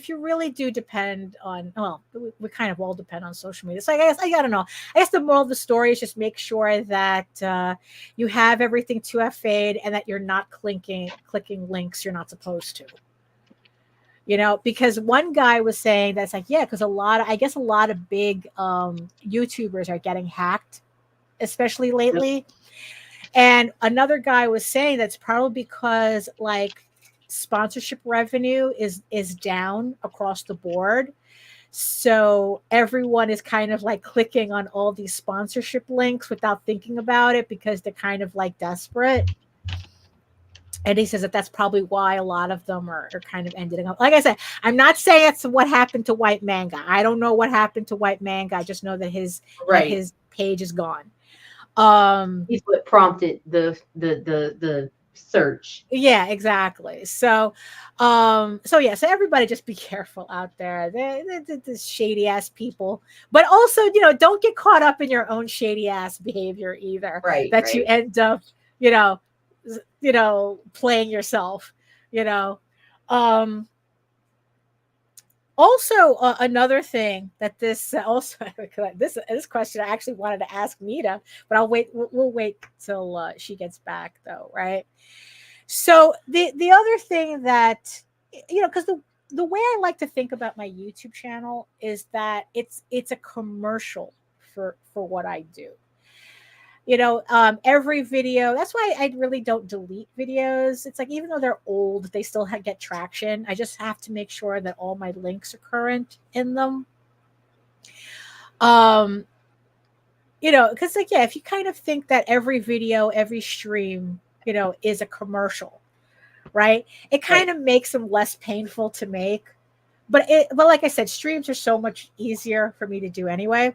you really do depend on, well, we kind of all depend on social media. So I guess I don't know. I guess the moral of the story is just make sure that you have everything 2FA'd and that you're not clicking links you're not supposed to. Because one guy was saying that's like, because a lot of big YouTubers are getting hacked, especially lately. Yep. And another guy was saying that's probably because like sponsorship revenue is down across the board. So everyone is kind of like clicking on all these sponsorship links without thinking about it because they're kind of like desperate. And he says that's probably why a lot of them are kind of ending up. Like I said, I'm not saying it's what happened to White Manga. I don't know what happened to White Manga. I just know that his page is gone. He's what prompted the search. Yeah, exactly. So everybody just be careful out there. The shady ass people, but also don't get caught up in your own shady ass behavior either. Right. That you end up playing yourself. Also, another thing that this question I actually wanted to ask Nita, but I'll wait. We'll wait till she gets back, though, right? So the other thing that because the way I like to think about my YouTube channel is that it's a commercial for what I do. Every video, that's why I really don't delete videos. It's like, even though they're old, they still get traction. I just have to make sure that all my links are current in them. Because like, if you kind of think that every video, every stream, is a commercial, right? It kind of makes them less painful to make. But like I said, streams are so much easier for me to do anyway.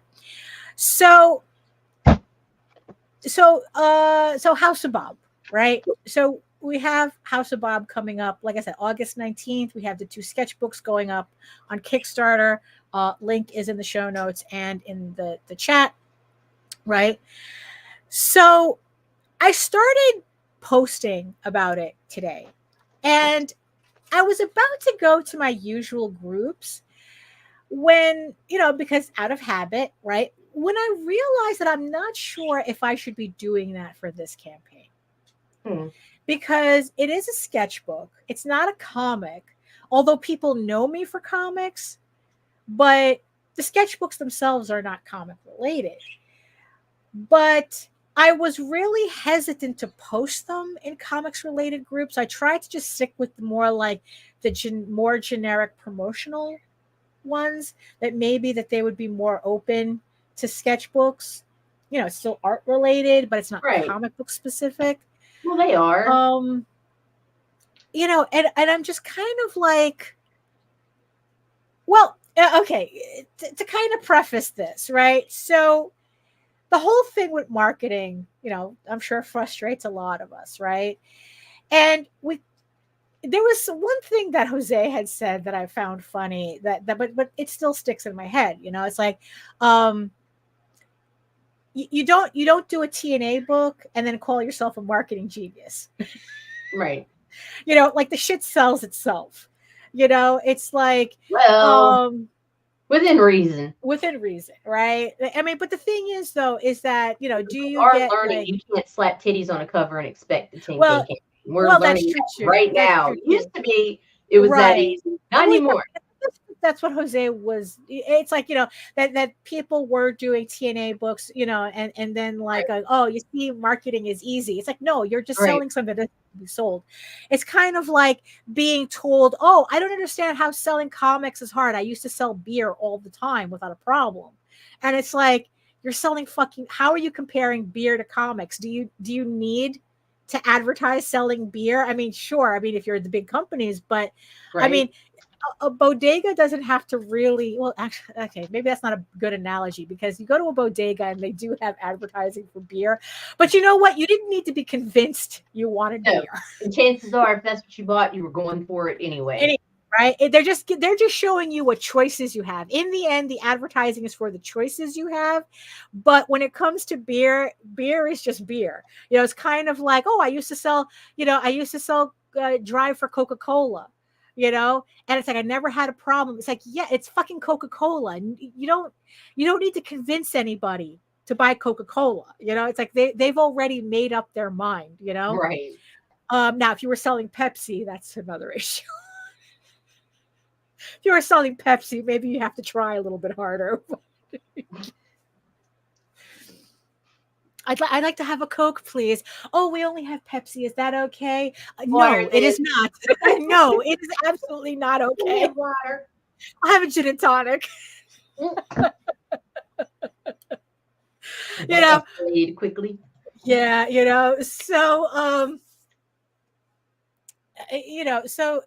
So House of Bob, right? So we have House of Bob coming up. Like I said, August 19th, we have the 2 sketchbooks going up on Kickstarter. Link is in the show notes and in the chat, right? So I started posting about it today, and I was about to go to my usual groups when, because out of habit, right? When I realized that I'm not sure if I should be doing that for this campaign. Because it is a sketchbook. It's not a comic, although people know me for comics, but the sketchbooks themselves are not comic related. But I was really hesitant to post them in comics related groups. I tried to just stick with more like the more generic promotional ones that maybe that they would be more open to sketchbooks. It's still art related, but it's not comic book specific. Well, they are. And I'm just kind of like, well, okay, to kind of preface this, right? So the whole thing with marketing, I'm sure frustrates a lot of us, right? And there was one thing that Jose had said that I found funny but it still sticks in my head. It's like, you don't do a TNA book and then call yourself a marketing genius. Right. Like the shit sells itself. It's like, within reason. Within reason, right? I mean, but the thing is, though, is that, do you are learning? You can't slap titties on a cover and expect the 10K campaign. We're learning right now. It used to be, it was that easy. Not anymore. That's what Jose was. It's like, that people were doing TNA books, and then like, oh, you see, marketing is easy. It's like, no, you're just selling something that doesn't be sold. It's kind of like being told, oh, I don't understand how selling comics is hard. I used to sell beer all the time without a problem. And it's like, you're selling how are you comparing beer to comics? Do you need to advertise selling beer? I mean, sure. I mean, if you're the big companies, but I mean, a bodega doesn't have to really, well, actually, okay, maybe that's not a good analogy, because you go to a bodega and they do have advertising for beer, but you know what? You didn't need to be convinced you wanted beer. And chances are, if that's what you bought, you were going for it anyway. Right? They're just showing you what choices you have. In the end, the advertising is for the choices you have. But when it comes to beer is just beer. It's kind of like, oh, I used to sell Drive for Coca-Cola. And it's like, I never had a problem. It's like, yeah, it's fucking Coca-Cola. And you don't need to convince anybody to buy Coca-Cola. It's like they've already made up their mind, Right. Now, if you were selling Pepsi, that's another issue. If you were selling Pepsi, maybe you have to try a little bit harder. I'd like to have a Coke, please. Oh, we only have Pepsi. Is that okay? No, it is not. No, it is absolutely not okay. Water. I'll have a gin and tonic. Quickly. Yeah, so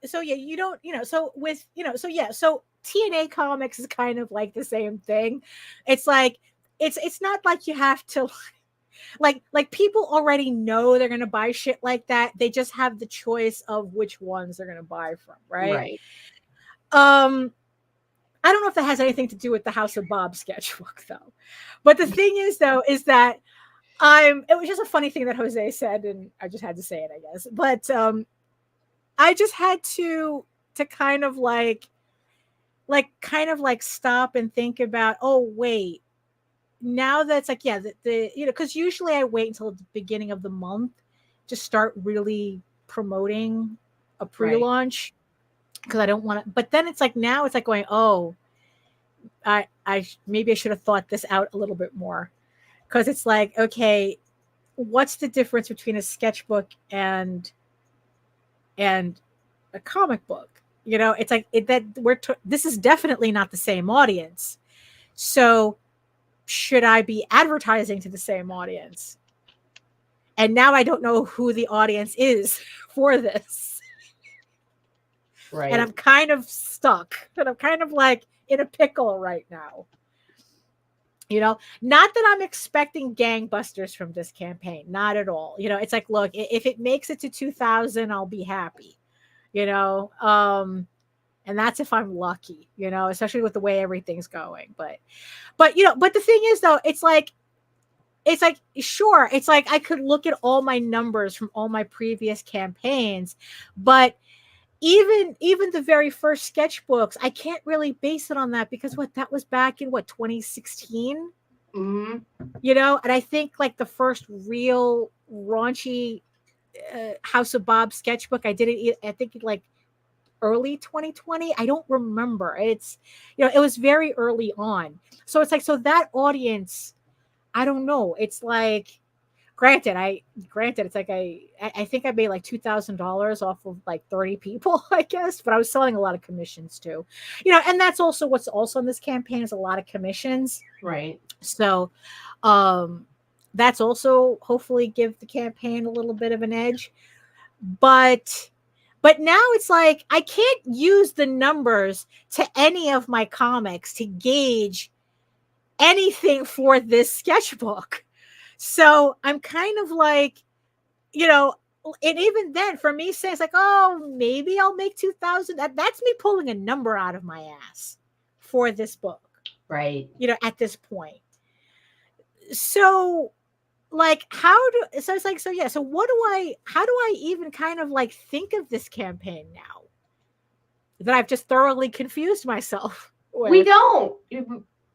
so yeah, you don't, so with, so TNA comics is kind of like the same thing. It's like, it's not like you have to, like people already know they're going to buy shit like that. They just have the choice of which ones they're going to buy from. Right. I don't know if that has anything to do with the House of Bob sketchbook though. But the thing is though, is that it was just a funny thing that Jose said, and I just had to say it, I guess. But, I just had to kind of like stop and think about, oh, wait, now that's like, yeah, because usually I wait until the beginning of the month to start really promoting a pre-launch, because I don't want to, but then it's like, now it's like going, oh, I maybe I should have thought this out a little bit more, because it's like, okay, what's the difference between a sketchbook and a comic book? It's like this is definitely not the same audience. So should I be advertising to the same audience? And now I don't know who the audience is for this. Right. And I'm kind of stuck. And I'm kind of like in a pickle right now. Not that I'm expecting gangbusters from this campaign. Not at all. It's like, look, if it makes it to 2,000, I'll be happy. And that's if I'm lucky, especially with the way everything's going. But the thing is though, it's like, it's like, sure, it's like I could look at all my numbers from all my previous campaigns, but even the very first sketchbooks, I can't really base it on that because that was back in 2016. Mm-hmm. You know, and I think like the first real raunchy House of Bob sketchbook, I did it, I think like early 2020. I don't remember. It's, you know, it was very early on. So it's like, so that audience, I don't know. It's like, granted, it's like I think I made like $2,000 off of like 30 people, I guess, but I was selling a lot of commissions too, you know, and that's also what's also in this campaign is a lot of commissions. Right. So, that's also hopefully give the campaign a little bit of an edge, but now it's like I can't use the numbers to any of my comics to gauge anything for this sketchbook. So I'm kind of like, you know, and even then for me saying it's like, oh, maybe I'll make 2,000. That's me pulling a number out of my ass for this book. Right. You know, at this point. So like, how do I even kind of like think of this campaign now that I've just thoroughly confused myself with? We don't.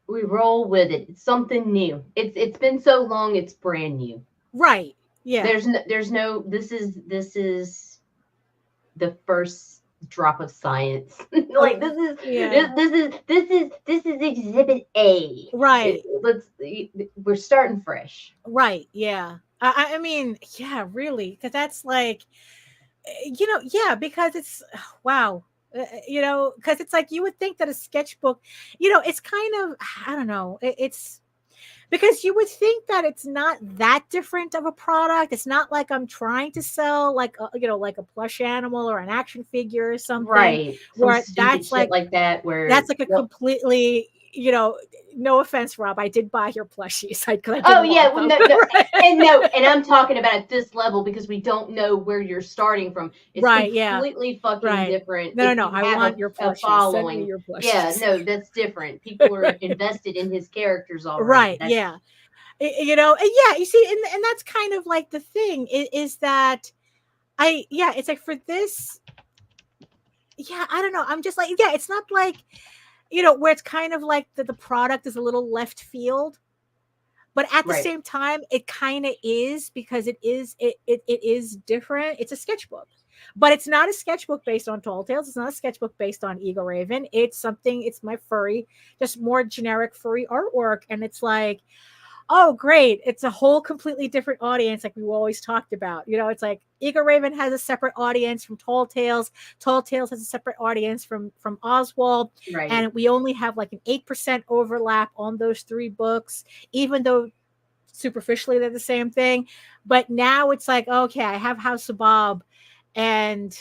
We roll with it. It's something new. It's been so long. It's brand new. Right. Yeah. There's no. This is the first drop of science. Like this is exhibit A. Right. We're starting fresh. Right. Yeah. I mean, yeah, really, because that's like, you know, yeah, because it's wow. You know, because it's like you would think that a sketchbook, you know, it's kind of, I don't know, it's because you would think that it's not that different of a product. It's not like I'm trying to sell like you know, like a plush animal or an action figure or something, right? Where that's like that, where that's like a completely, you know, no offense, Rob, I did buy your plushies. Oh yeah, well, no, and I'm talking about at this level because we don't know where you're starting from. It's right, completely fucking different. No, I want your plushies. Following. Send me your plushies. Yeah, no, that's different. People are invested in his characters already. Right, yeah. You know, and yeah, you see, and that's kind of like the thing is that it's like for this, yeah, I don't know. I'm just like, yeah, it's not like, you know, where it's kind of like the product is a little left field, but at the same time, it kind of is because it is different. It's a sketchbook, but it's not a sketchbook based on Tall Tales. It's not a sketchbook based on Eagle Raven. It's my furry, just more generic furry artwork. And it's like, oh, great. It's a whole completely different audience. Like we always talked about, you know, it's like Eagle Raven has a separate audience from Tall Tales. Tall Tales has a separate audience from Oswald. Right. And we only have like an 8% overlap on those three books, even though superficially they're the same thing. But now it's like, okay, I have House of Bob. And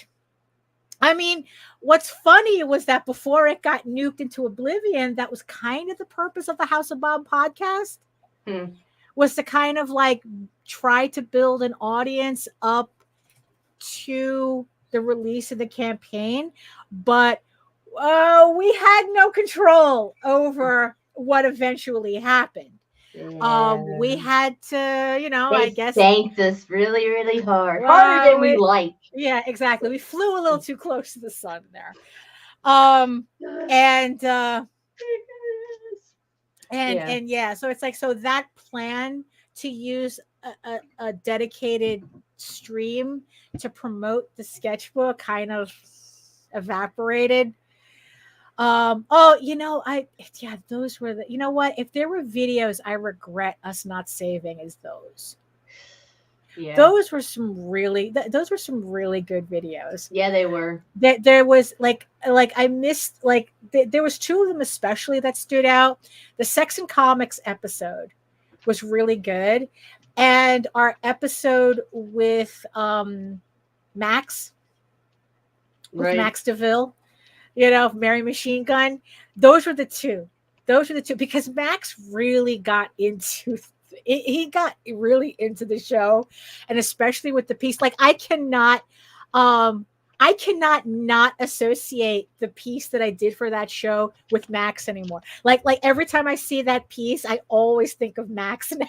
I mean, what's funny was that before it got nuked into oblivion, that was kind of the purpose of the House of Bob podcast. Was to kind of like try to build an audience up to the release of the campaign, but we had no control over what eventually happened. Yeah. We had to, you know, I guess thanked us really, really hard, harder than we like. Yeah, exactly. We flew a little too close to the sun there, and yeah, so it's like, so that plan to use a dedicated stream to promote the sketchbook kind of evaporated. You know, those were you know what, if there were videos I regret us not saving is those. Yeah. Those were some really good videos. Yeah, they were. There was like I missed like there was two of them especially that stood out. The Sex and Comics episode was really good, and our episode with Max, Max DeVille, you know, Mary Machine Gun. Those were the two because Max really got into. He got really into the show, and especially with the piece, like I cannot not associate the piece that I did for that show with Max anymore. Like every time I see that piece, I always think of Max now.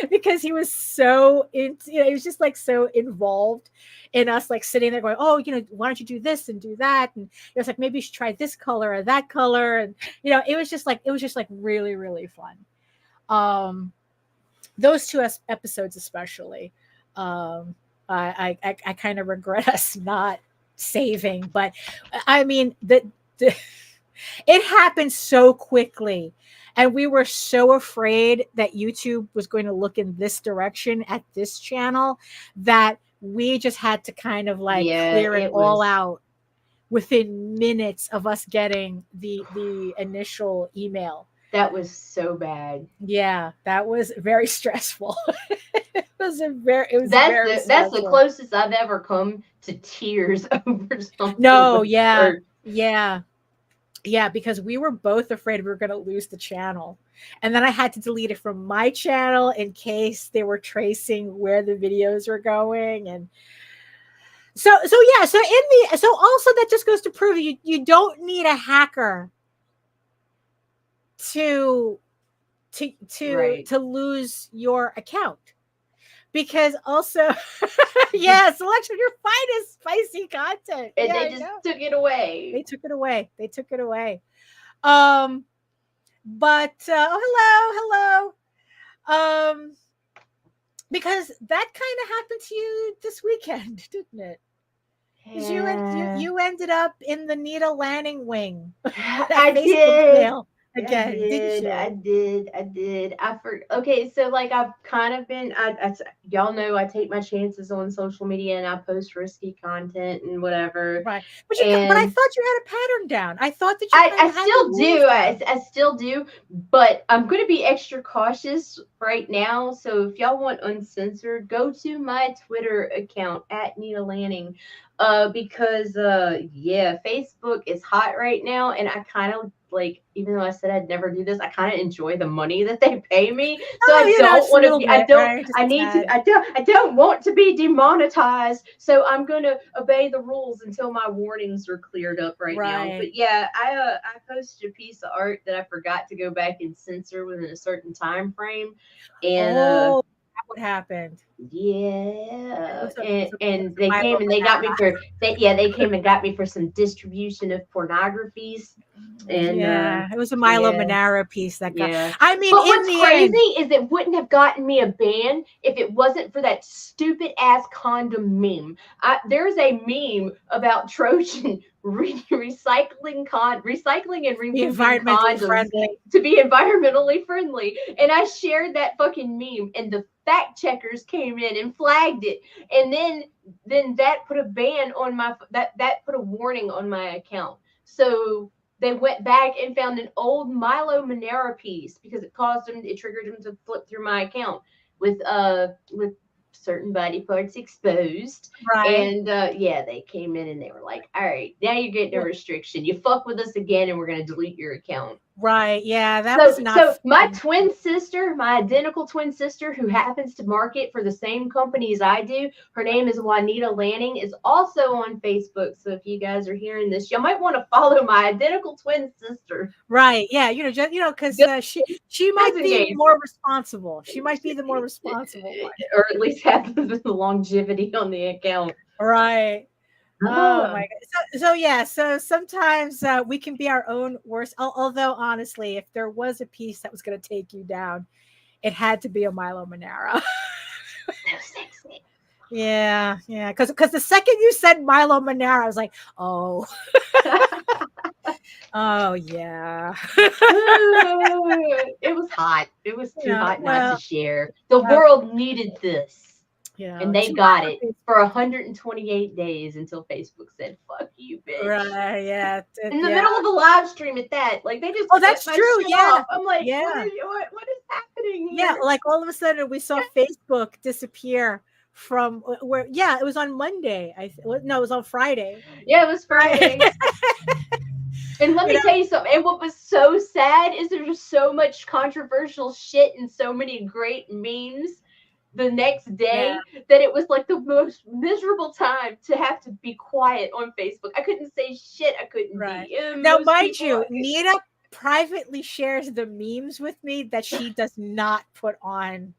because he was so he was just like so involved in us, like sitting there going, oh, why don't you do this and do that? And it was like, maybe you should try this color or that color. And, it was just like really, really fun. Those two episodes, especially, I kind of regret us not saving, but I mean, it happened so quickly. And we were so afraid that YouTube was going to look in this direction at this channel that we just had to kind of like clear it all out within minutes of us getting the initial email. That was so bad. Yeah, that was very stressful. That's the closest I've ever come to tears over something. No, yeah, because we were both afraid we were going to lose the channel. And then I had to delete it from my channel in case they were tracing where the videos were going. And so also that just goes to prove you don't need a hacker to lose your account. Because also, selection your finest spicy content. And they just took it away. They took it away. But hello. Because that kind of happened to you this weekend, didn't it? Because you ended up in the Nita Lanning wing. I did. Again, I did. Okay, so like I've kind of been. Y'all know I take my chances on social media and I post risky content and whatever. Right, but I thought you had a pattern down. I thought that I still do. I still do, but I'm going to be extra cautious right now. So if y'all want uncensored, go to my Twitter account at Nita Lanning. Because Facebook is hot right now, and I kind of like, even though I said I'd never do this, I kind of enjoy the money that they pay me. So I don't want to be. I don't want to be demonetized. So I'm gonna obey the rules until my warnings are cleared up right now. But yeah, I posted a piece of art that I forgot to go back and censor within a certain time frame, and what happened? Yeah, and they came and they got me for they came and got me for some distribution of pornographies. And it was a Milo Manara piece that got. Yeah. I mean, but what's crazy is it wouldn't have gotten me a ban if it wasn't for that stupid ass condom meme. There's a meme about Trojan recycling and removing condoms to be environmentally friendly, and I shared that fucking meme, and the fact checkers came in and flagged it, and then that put a ban on my that put a warning on my account. So they went back and found an old Milo Manara piece because it triggered them to flip through my account with certain body parts exposed. Right. And they came in and they were like, all right, now you're getting a restriction. You fuck with us again and we're going to delete your account. Right. Yeah, that was not. So my identical twin sister, who happens to market for the same company as I do, her name is Juanita Lanning, is also on Facebook. So if you guys are hearing this, you might want to follow my identical twin sister. Right. Yeah. Because she might be more responsible. She might be the more responsible one, or at least have the longevity on the account. Right. Oh my God. So sometimes we can be our own worst. Although honestly, if there was a piece that was going to take you down, it had to be a Milo Manara. So sexy. Yeah. Because the second you said Milo Manara, I was like, oh. Oh yeah. It was hot. It was too hot not to share. The world needed this. Yeah, and they got it for 128 days until Facebook said, fuck you, bitch. Right, yeah. In the middle of a live stream at that. Like, they just that's true, yeah. Off. I'm like, what is happening here? Yeah, like all of a sudden we saw Facebook disappear from where, it was on Monday. No, it was on Friday. Yeah, it was Friday. And let me tell you something. And what was so sad is there's just so much controversial shit and so many great memes the next day that it was like the most miserable time to have to be quiet on Facebook. I couldn't say shit. I couldn't be. Now, mind you, Nita privately shares the memes with me that she does not put on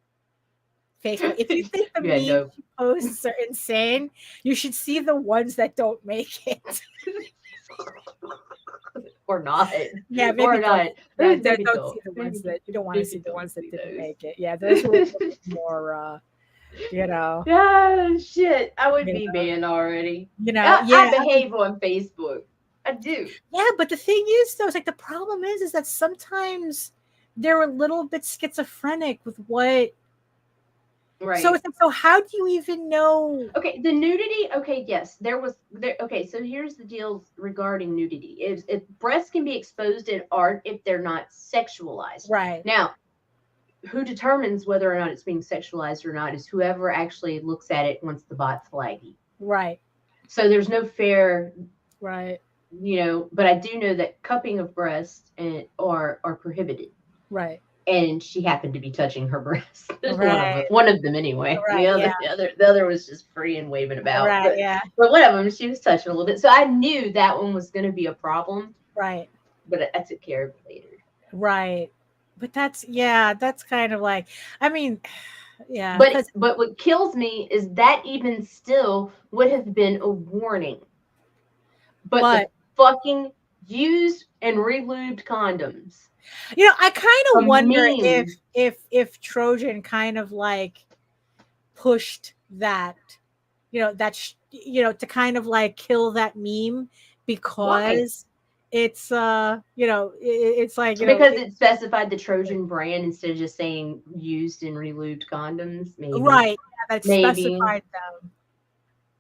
Facebook. If you think the Yeah, memes no. she posts are insane, you should see the ones that don't make it. Or not. Yeah, maybe Or don't. not. Yeah, Maybe don't see the ones that you don't want to maybe see the don't ones that see didn't those. make it. Yeah, those were more, Yeah, shit. I would You be know. banned already. yeah. I behave on Facebook. I do. Yeah, but the thing is, though, it's like the problem is that sometimes they're a little bit schizophrenic with what. Right. So it's like, so how do you even know? Okay, the nudity. Okay, yes, there. Okay, so here's the deal regarding nudity: if breasts can be exposed in art if they're not sexualized. Right. Now, who determines whether or not it's being sexualized or not is whoever actually looks at it once the bot's flaggy. Right. So there's no fair, Right. But I do know that cupping of breasts are prohibited. Right. And she happened to be touching her breasts. Right. One of them anyway. Right, The other was just free and waving about. Right. But, Yeah. but one of them, she was touching a little bit. So I knew that one was going to be a problem. Right. But I took care of it later. Right. But that's kind of like, I mean, yeah. But what kills me is that even still would have been a warning. But the fucking used and relubed condoms. I kind of wonder meme. if Trojan kind of like pushed that, to kind of like kill that meme because it's it's like because it specified the Trojan brand instead of just saying used and relubed condoms. Maybe. Right. Yeah, that specified them.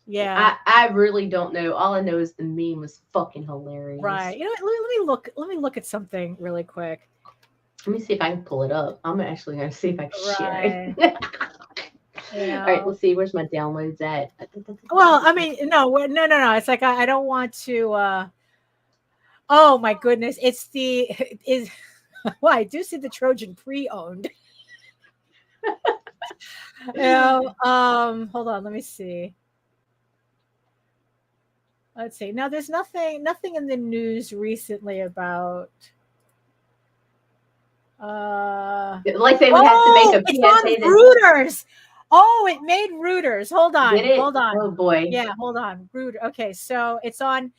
Yeah. I really don't know. All I know is the meme was fucking hilarious. Right. Let me look at something really quick. Let me see if I can pull it up. I'm actually going to see if I can share it. All right, let's see. Where's my downloads at? Well, I mean, no. It's like I don't want to. Oh my goodness! Well, I do see the Trojan pre-owned. Hold on. Let me see. Let's see. Now, there's nothing in the news recently about. Like they would have to make a PSA. It's on Reuters. Oh, it made Reuters. Hold on. Hold on. Oh boy. Yeah, hold on. Reuters. Okay, so it's on.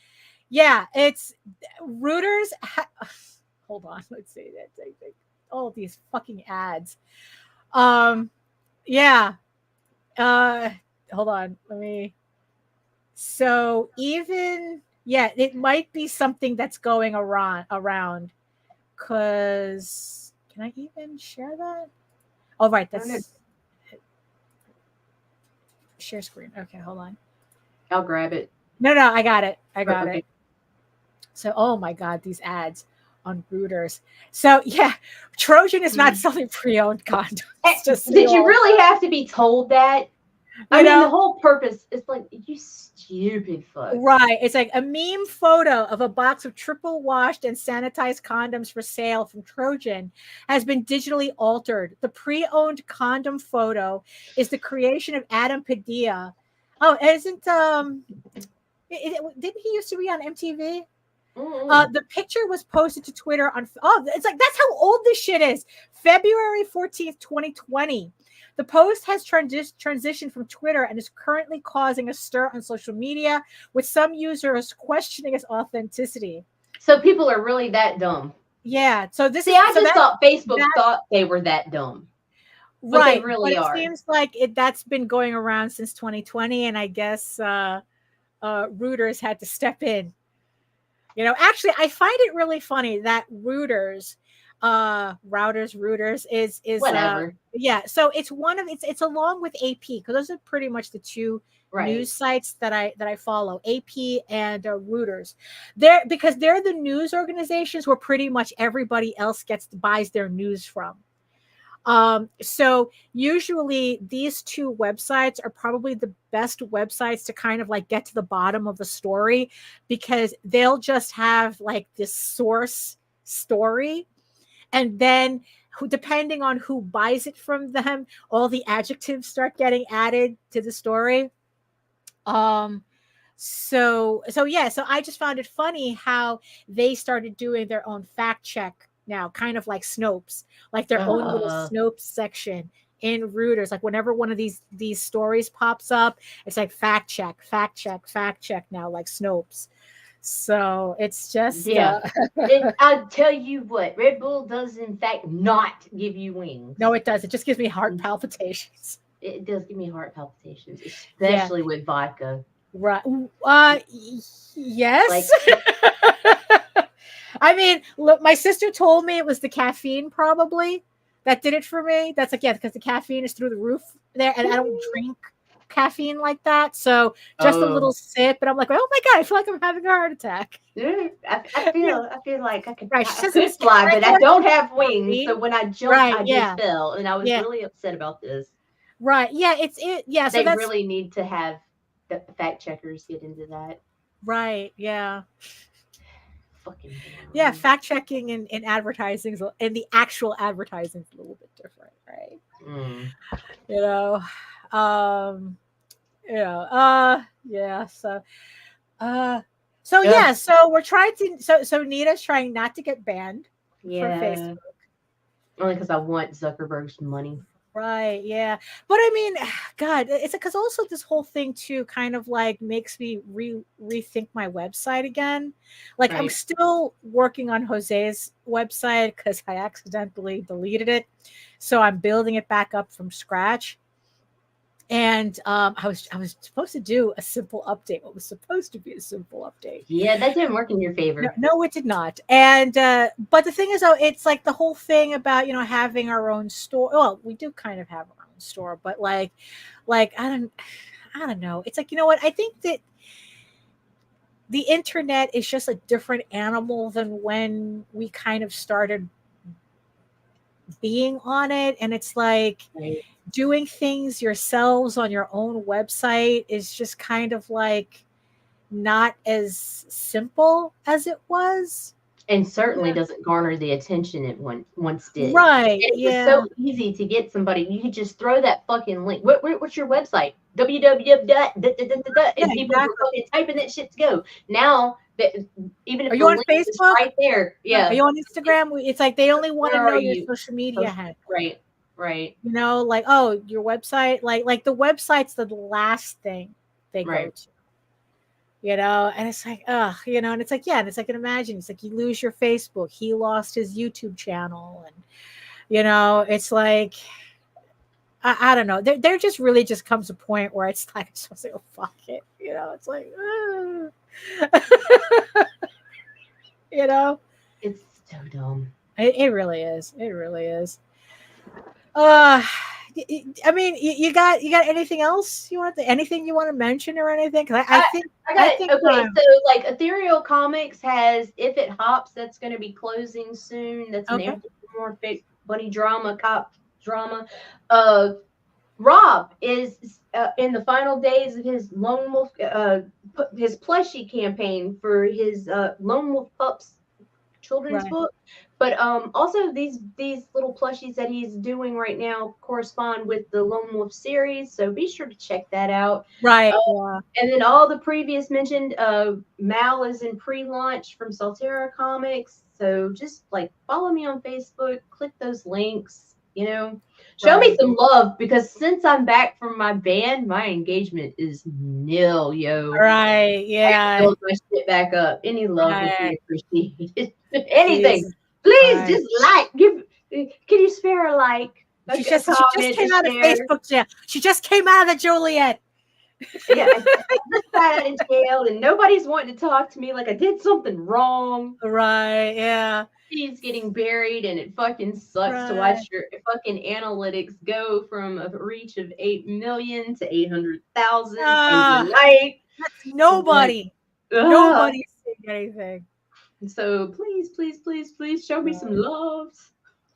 Yeah, it's Reuters. Hold on. Let's see that. All these fucking ads. Yeah. Hold on. Let me. So it might be something that's going around. Cause can I even share that? Oh, right. That's share screen. Okay, hold on. I'll grab it. No, I got it. It. So, oh my God, these ads on Reuters. So yeah, Trojan is not selling pre-owned condoms. Did you really have to be told that? I mean, the whole purpose is like, you stupid fuck. Right. It's like a meme photo of a box of triple washed and sanitized condoms for sale from Trojan has been digitally altered. The pre-owned condom photo is the creation of Adam Padilla. Oh, didn't he used to be on MTV? Mm-hmm. The picture was posted to Twitter it's like, that's how old this shit is. February 14th, 2020. The post has transitioned from Twitter and is currently causing a stir on social media, with some users questioning its authenticity. So people are really that dumb. Yeah. So thought Facebook thought they were that dumb. But right. They really are. It seems like that's been going around since 2020, and I guess Reuters had to step in. Actually, I find it really funny that Reuters is whatever. So it's along with AP, because those are pretty much the two news sites that I follow, AP and Reuters. Because they're the news organizations where pretty much everybody else buys their news from. So usually these two websites are probably the best websites to kind of like get to the bottom of the story, because they'll just have like this source story, and then depending on who buys it from them, all the adjectives start getting added to the story. So I just found it funny how they started doing their own fact check now, kind of like Snopes, like their own little Snopes section in Reuters. Like whenever one of these stories pops up, it's like fact check now, like Snopes. So it's just I'll tell you what, Red Bull does in fact not give you wings. No, it does. It just gives me heart palpitations. It does give me heart palpitations, especially with vodka. Right. Yes. Like, I mean, look, my sister told me it was the caffeine probably that did it for me. That's like, yeah, because the caffeine is through the roof there, and I don't drink caffeine like that. So just a little sip, and I'm like, oh my God, I feel like I'm having a heart attack. Yeah, I feel like I could, right. I could fly, but I don't have wings. So when I jumped, I just fell, and I was really upset about this. Right. Yeah. Yeah. So they really need to have the fact checkers get into that. Right. Yeah. Fucking yeah. Fact checking and advertising and the actual advertising is a little bit different, right? You know. Yeah. So yeah. So we're trying to. So Nita's trying not to get banned from Facebook. Only because I want Zuckerberg's money. Right. Yeah. But I mean, God, it's because also this whole thing too kind of like makes me rethink my website again. Like I'm still working on Jose's website because I accidentally deleted it. So I'm building it back up from scratch. And I was supposed to do a simple update. What was supposed to be a simple update. Yeah, that didn't work in your favor. No, it did not. And but the thing is, though, it's like the whole thing about having our own store. Well, we do kind of have our own store, but like I don't know. It's like, you know what? I think that the internet is just a different animal than when we kind of started being on it, and it's like. Doing things yourselves on your own website is just kind of like not as simple as it was. And certainly doesn't garner the attention it once did. Right. It's so easy to get somebody. You could just throw that fucking link. What's your website? www. And people were fucking typing that shit to go. Now, even if are you on Facebook? Right there. Yeah. Are you on Instagram? It's like they only want to know your social media handle. Right. Like, oh, your website, like the website's the last thing they go to. And it's like, and it's like, and it's like, imagine, it's like you lose your Facebook. He lost his YouTube channel. And, it's like, I don't know. There just really just comes a point where it's like, I just want to say, oh, fuck it. It's like, It's so dumb. It really is. It really is. I mean, you got anything else you want to mention or anything? Because I think okay. So like Ethereal Comics has If It Hops, that's going to be closing soon. That's an anthropomorphic bunny cop drama. Rob is in the final days of his Lone Wolf, his plushie campaign for his Lone Wolf Pups children's book. But also these little plushies that he's doing right now correspond with the Lone Wolf series, so be sure to check that out. Right. And then all the previous mentioned, Mal is in pre-launch from Solterra Comics, so just like follow me on Facebook, click those links, show me some love, because since I'm back from my ban, my engagement is nil, yo. Right. Yeah. I build my shit back up. Any love would be appreciated. Anything. Please just can you spare a like? She just came out of Facebook jail. She just came out of the Joliet. Yeah, I just got out in jail and nobody's wanting to talk to me like I did something wrong. Right, yeah. She's getting buried and it fucking sucks to watch your fucking analytics go from a reach of 8 million to 800,000 overnight. Nobody. Nobody's saying anything. So please show me some love.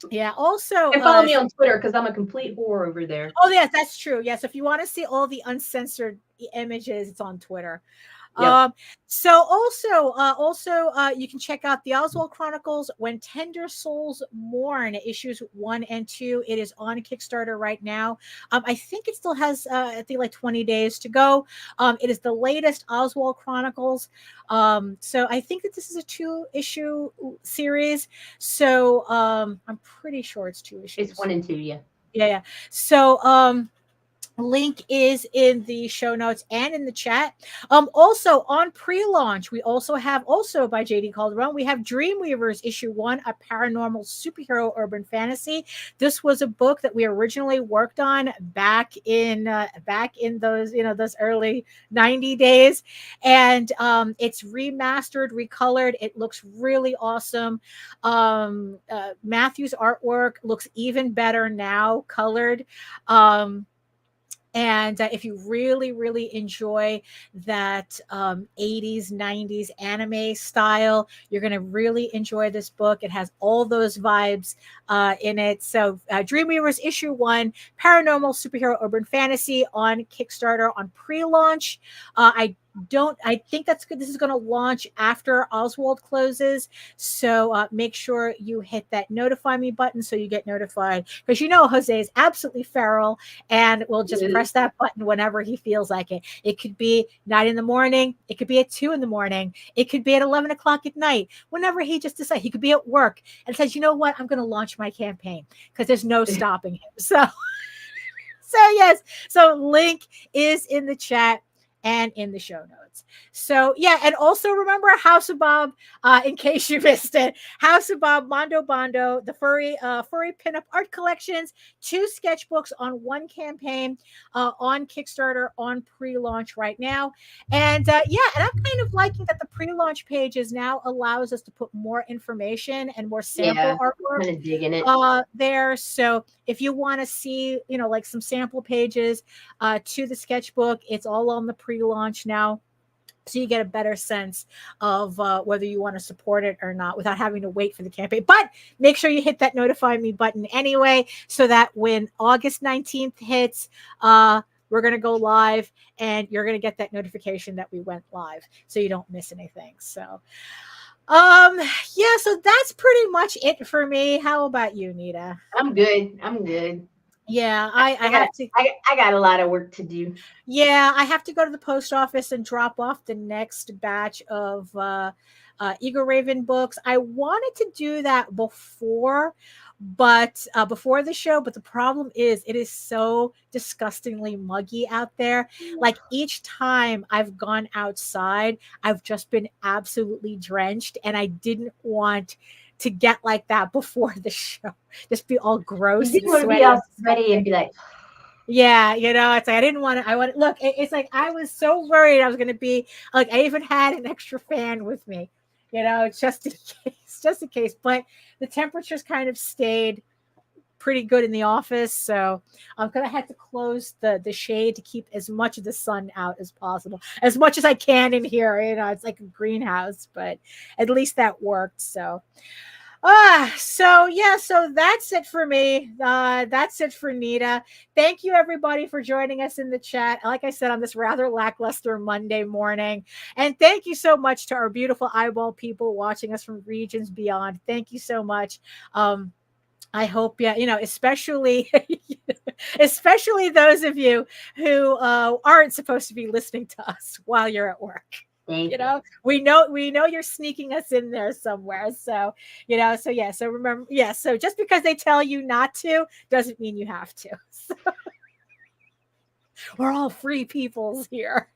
Yeah. Also, and follow me on Twitter because I'm a complete whore over there. Oh yes, that's true. Yes, if you want to see all the uncensored images, it's on Twitter. Yep. So also you can check out the Oswald Chronicles When Tender Souls Mourn issues 1 and 2. It is on Kickstarter right now. I think it still has I think like 20 days to go. It is the latest Oswald Chronicles. So I think that this is a 2-issue series. So I'm pretty sure it's 2 issues. It's 1 and 2, yeah. Yeah. So, link is in the show notes and in the chat. Also on pre-launch, we also have, also by JD Calderon, we have Dreamweavers issue 1, a paranormal superhero urban fantasy. This was a book that we originally worked on back in those, those early 90 days, and it's remastered, recolored. It looks really awesome. Matthew's artwork looks even better now colored. And if you really, really enjoy that 80s, 90s anime style, you're going to really enjoy this book. It has all those vibes in it. So Dreamweavers issue 1, paranormal superhero urban fantasy on Kickstarter on pre-launch. I think that's good. This is going to launch after Oswald closes. So make sure you hit that notify me button so you get notified, because Jose is absolutely feral and will just press that button whenever he feels like it. It could be 9 in the morning. It could be at 2 in the morning. It could be at 11 o'clock at night. Whenever he just decides, he could be at work and says, you know what, I'm going to launch my campaign, because there's no stopping him. So yes. So link is in the chat and in the show notes. So yeah, and also remember House of Bob, in case you missed it. House of Bob, Mondo Bondo, the furry pinup art collections, 2 sketchbooks on 1 campaign on Kickstarter on pre-launch right now. And and I'm kind of liking that the pre-launch pages now allows us to put more information and more sample artwork. Kind of digging it. There. So if you want to see, like some sample pages to the sketchbook, it's all on the pre-launch now. So you get a better sense of whether you want to support it or not without having to wait for the campaign. But make sure you hit that notify me button anyway, so that when August 19th hits, we're going to go live and you're going to get that notification that we went live, so you don't miss anything. So so that's pretty much it for me. How about you, Nita? I'm good. Yeah, I have to. I got a lot of work to do. Yeah, I have to go to the post office and drop off the next batch of Eagle Raven books. I wanted to do that before the show, but the problem is it is so disgustingly muggy out there. Like each time I've gone outside, I've just been absolutely drenched, and I didn't want to get like that before the show. Just be all gross. You want to be all sweaty and be like, yeah, it's like I didn't want to. Look. It's like I was so worried I was going to be like, I even had an extra fan with me, just in case. But the temperatures kind of stayed pretty good in the office, so I'm gonna have to close the shade to keep as much of the sun out as possible, as much as I can in here. It's like a greenhouse, but at least that worked. So so that's it for me. That's it for Nita. Thank you everybody for joining us in the chat. Like I said, on this rather lackluster Monday morning. And thank you so much to our beautiful eyeball people watching us from regions beyond. Thank you so much. I hope, especially those of you who aren't supposed to be listening to us while you're at work. We know you're sneaking us in there somewhere. So, so remember, so just because they tell you not to doesn't mean you have to. So, we're all free peoples here.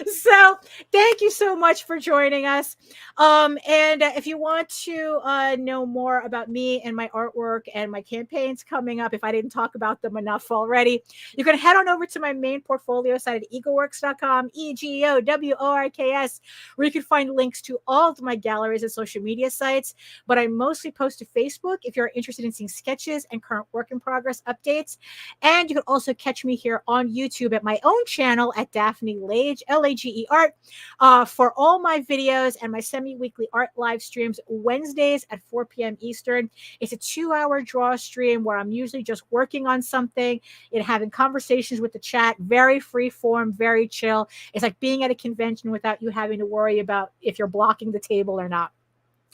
So thank you so much for joining us. And if you want to know more about me and my artwork and my campaigns coming up, if I didn't talk about them enough already, you can head on over to my main portfolio site at egoworks.com, EGOWORKS, where you can find links to all of my galleries and social media sites. But I mostly post to Facebook if you're interested in seeing sketches and current work in progress updates. And you can also catch me here on YouTube at my own channel at Daphne Lage, LAGE Art, for all my videos and my semi-weekly art live streams Wednesdays at 4 p.m. Eastern. It's a 2-hour draw stream where I'm usually just working on something and having conversations with the chat. Very free form, very chill. It's like being at a convention without you having to worry about if you're blocking the table or not.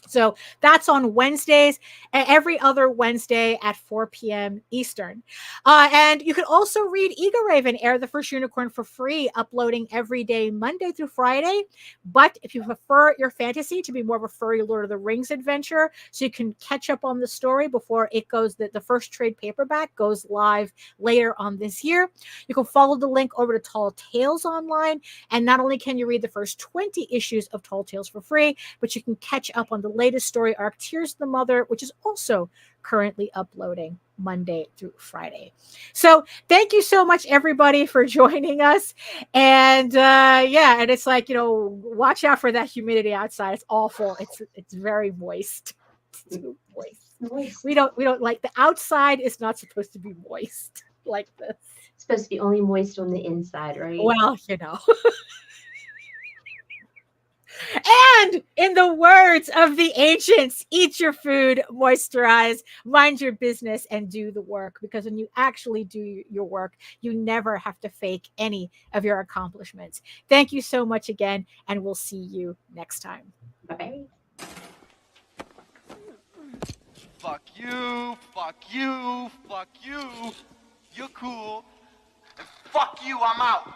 So that's on Wednesdays, and every other Wednesday at 4 p.m. Eastern. And you can also read Ego Raven, Air the First Unicorn, for free, uploading every day, Monday through Friday. But if you prefer your fantasy to be more of a furry Lord of the Rings adventure, so you can catch up on the story before it goes, the first trade paperback goes live later on this year, you can follow the link over to Tall Tales Online. And not only can you read the first 20 issues of Tall Tales for free, but you can catch up on the latest story arc, Tears of the Mother, which is also currently uploading Monday through Friday. So thank you so much, everybody, for joining us. And yeah, and it's like, watch out for that humidity outside. It's awful. It's very moist. It's too moist. We don't like, the outside is not supposed to be moist like this. It's supposed to be only moist on the inside, right? Well, And in the words of the ancients, eat your food, moisturize, mind your business, and do the work. Because when you actually do your work, you never have to fake any of your accomplishments. Thank you so much again, and we'll see you next time. Bye. Fuck you, fuck you, fuck you. You're cool. And fuck you, I'm out.